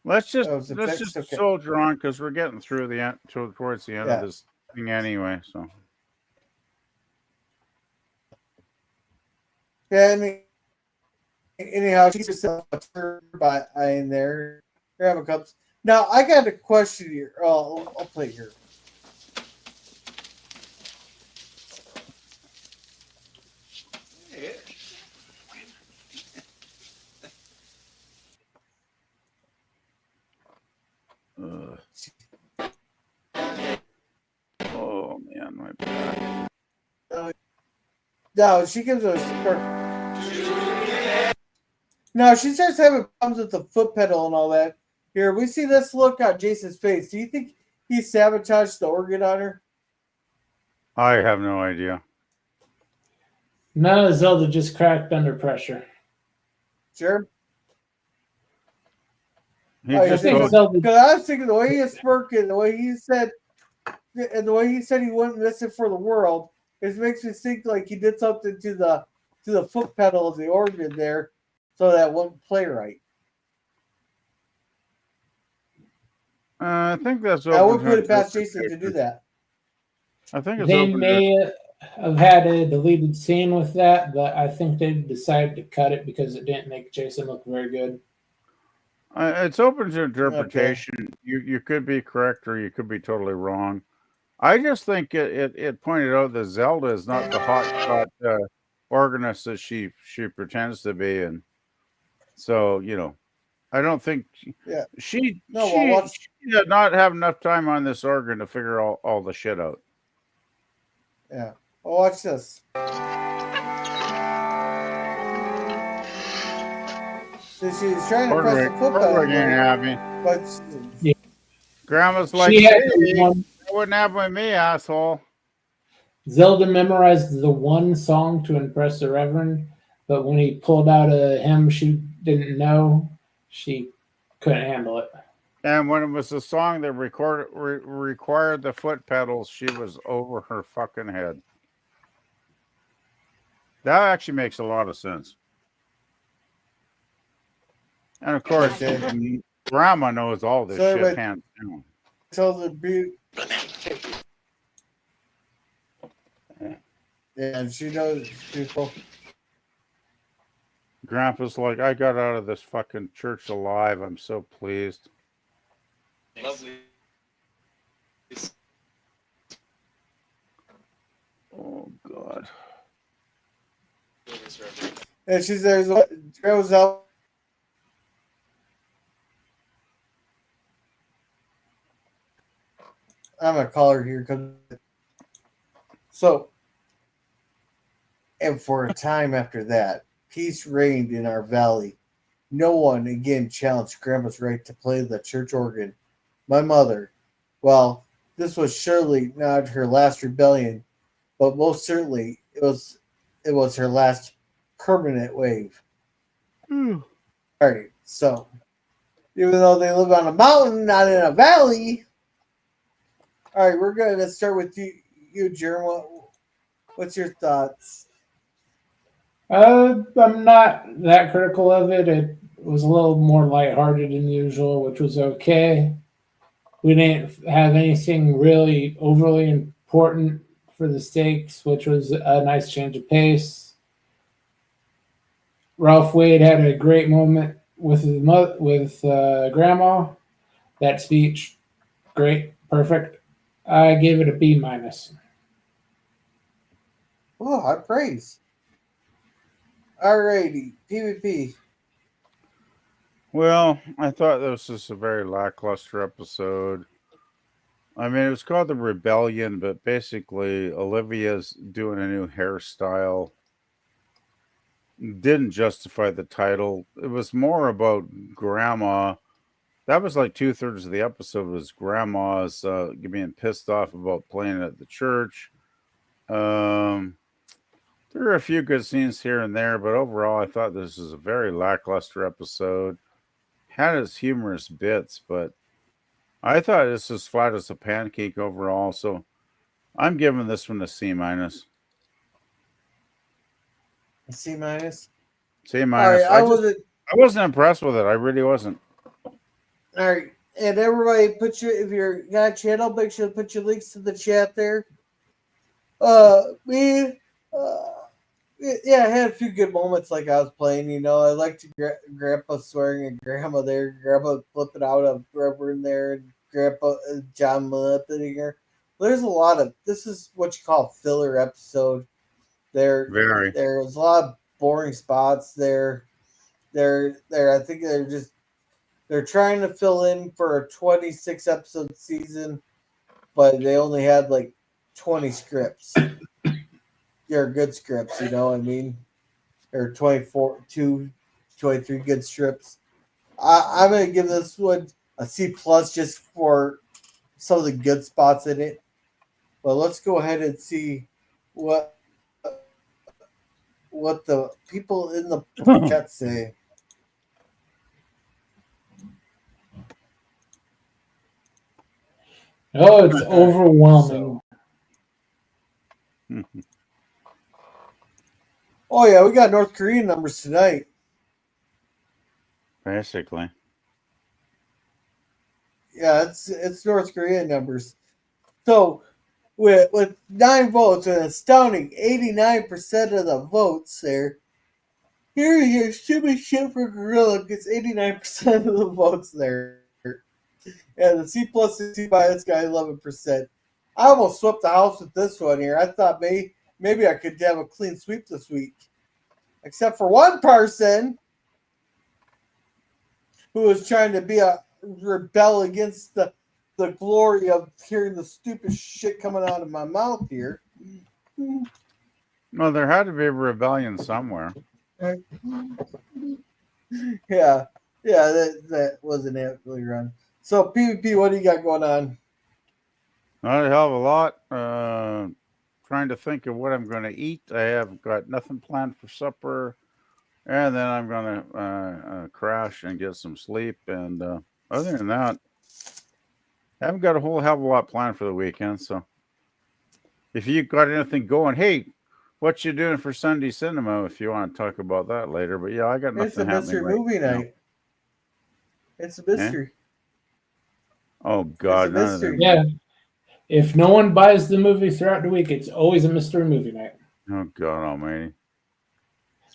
Let's just Okay. soldier on because we're getting through the end towards the end of this thing anyway. So yeah, I mean, anyhow, she's yourself by in there. Here, have a cups. Now I got a question here. Oh, I'll play here. oh man, my back. No, she gives us. No, she starts having problems with the foot pedal and all that. Here, we see this look on Jason's face. Do you think he sabotaged the organ on her? I have no idea. No, Zelda just cracked under pressure. Sure. I think Zelda. Because I was thinking the way he is smirking, the way he said, and the way he said he wouldn't miss it for the world, it makes me think like he did something to the foot pedal of the organ there, so that wouldn't play right. I think that's. I would put it past Jason to do that. I think it's they may have had a deleted scene with that, but I think they decided to cut it because it didn't make Jason look very good. It's open to interpretation. Okay. You could be correct or you could be totally wrong. I just think it pointed out that Zelda is not the hotshot organist that she pretends to be, and so I don't think she did not have enough time on this organ to figure all the shit out. Yeah. Well, watch this. So she's trying to press the foot pedal, but Grandma's like, I wouldn't have with me, asshole. Zelda memorized the one song to impress the Reverend, but when he pulled out a hymn she didn't know, she couldn't handle it. And when it was a song that required the foot pedals, she was over her fucking head. That actually makes a lot of sense. And of course, Grandma knows all this shit hands down. Tell the beauty. Yeah, and she knows people. Grandpa's like, I got out of this fucking church alive. I'm so pleased. Lovely. Oh God. And she's there. Grandma's out. I'm gonna call her here because so. And for a time after that, peace reigned in our valley. No one again challenged Grandma's right to play the church organ. My mother, well, this was surely not her last rebellion, but most certainly it was her last permanent wave. All right, so even though they live on a mountain, not in a valley. All right, we're gonna start with you Jerm. What's your thoughts? I'm not that critical of it. It was a little more lighthearted than usual, which was okay. We didn't have anything really overly important for the stakes, which was a nice change of pace. Ralph Wade had a great moment with his Grandma. That speech, great, perfect. I gave it a B minus. Oh, high praise. Alrighty, PvP. Well, I thought this was a very lackluster episode. I mean, it was called The Rebellion, but basically, Olivia's doing a new hairstyle. Didn't justify the title. It was more about Grandma. That was like 2/3 of the episode was Grandma's being pissed off about playing at the church. There are a few good scenes here and there, but overall, I thought this was a very lackluster episode. Had its humorous bits, but I thought this was flat as a pancake overall. So I'm giving this one a C minus. A C minus. C minus. All right, I wasn't impressed with it. I really wasn't. All right, and everybody, if you're got a channel, make sure to put your links in the chat there. Yeah, I had a few good moments like I was playing. You know, I liked Grandpa swearing at Grandma there, Grandpa flipping out of Reverend there, and Grandpa John Muppet here. There's a lot of this is what you call filler episode. There was a lot of boring spots there. I think they're trying to fill in for a 26 episode season, but they only had like 20 scripts. They're good scripts, you know what I mean? There are 23 good strips. I'm going to give this one a C plus just for some of the good spots in it. But let's go ahead and see what the people in the chat say. Oh, it's overwhelming. Oh yeah, we got North Korean numbers tonight. Basically. Yeah, it's North Korean numbers. So with 9 votes, an astounding 89% of the votes there. Here, stupid shit for Gorilla gets 89% of the votes there. And the C plus and C minus guy 11%. I almost swept the house with this one here. I thought maybe I could have a clean sweep this week. Except for one person who was trying to rebel against the glory of hearing the stupid shit coming out of my mouth here. Well, there had to be a rebellion somewhere. Yeah, that wasn't absolutely wrong. So PvP, what do you got going on? Not a hell of a lot. Trying to think of what I'm going to eat. I have got nothing planned for supper, and then I'm going to crash and get some sleep. And other than that, I haven't got a whole hell of a lot planned for the weekend. So if you got anything going, hey, what you doing for Sunday cinema? If you want to talk about that later, but yeah, I got nothing. It's a mystery movie night. It's a mystery. Oh God, none of them. Yeah. If no one buys the movie throughout the week, it's always a mystery movie night. Oh God Almighty! It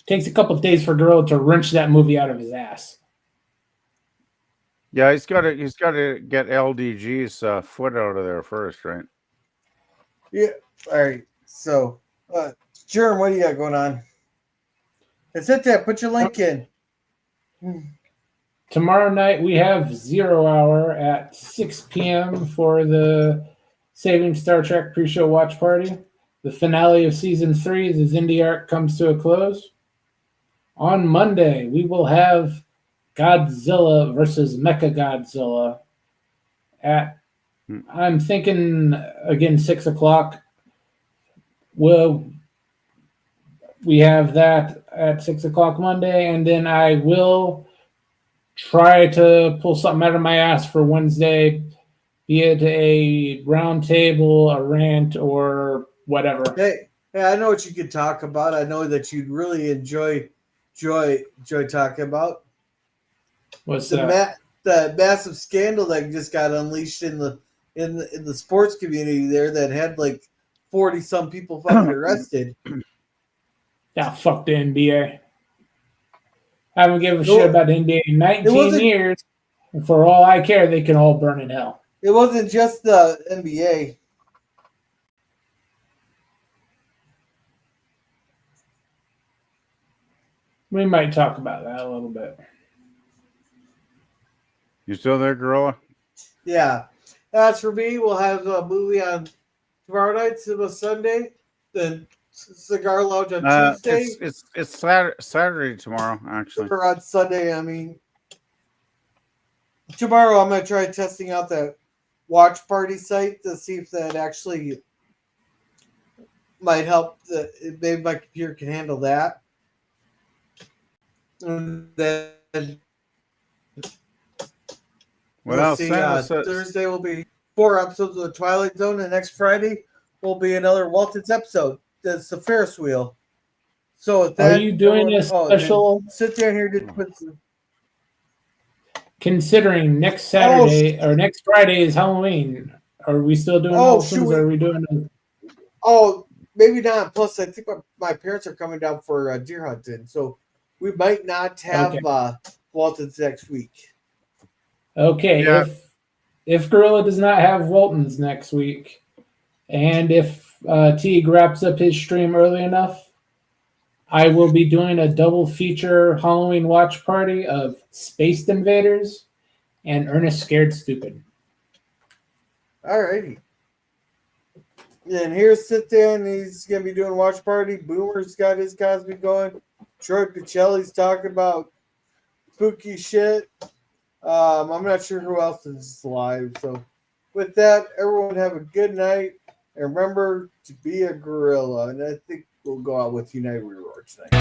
takes a couple of days for Gorilla to wrench that movie out of his ass. Yeah, he's got to get LDG's foot out of there first, right? Yeah. All right. So, Jerm, what do you got going on? It's it there. Put your link in. Tomorrow night we have 0 Hour at 6 p.m. for the Saving Star Trek pre-show watch party. The finale of season 3 as Indie Arc comes to a close. On Monday, we will have Godzilla versus Mechagodzilla at, I'm thinking, again, 6 o'clock. We have that at 6 o'clock Monday, and then I will try to pull something out of my ass for Wednesday, be it a round table, a rant, or whatever. Hey, I know what you could talk about. I know that you'd really enjoy talking about. What's the massive scandal that just got unleashed in the sports community there that had like 40 some people fucking arrested. Yeah, fuck the NBA. I haven't given a shit about the NBA in 19 years. And for all I care, they can all burn in hell. It wasn't just the NBA. We might talk about that a little bit. You still there, Gorilla? Yeah. As for me, we'll have a movie on tomorrow night, so Sunday. Then Cigar Lounge on Tuesday. It's Saturday tomorrow, actually. Or on Sunday, I mean. Tomorrow I'm going to try testing out that watch party site to see if that actually might help. Maybe my computer can handle that. And then Thursday will be 4 episodes of The Twilight Zone, and next Friday will be another Waltons episode. That's the Ferris wheel. So with that, are you doing a special? Sit down here to put some. Considering next Saturday or next Friday is Halloween, are we still doing Waltons, or are we doing? Maybe not. Plus, I think my parents are coming down for deer hunting, so we might not have Waltons next week. Okay, Yeah. if Gorilla does not have Waltons next week, and if Teague wraps up his stream early enough, I will be doing a double feature Halloween watch party of Spaced Invaders and Ernest Scared Stupid. Alrighty. And here's Sit Down. He's going to be doing watch party. Boomer's got his Cosby going. Troy Pacelli's talking about spooky shit. I'm not sure who else is live. So with that, everyone have a good night. And remember to be a gorilla. And I think we'll go out with United We Roar tonight.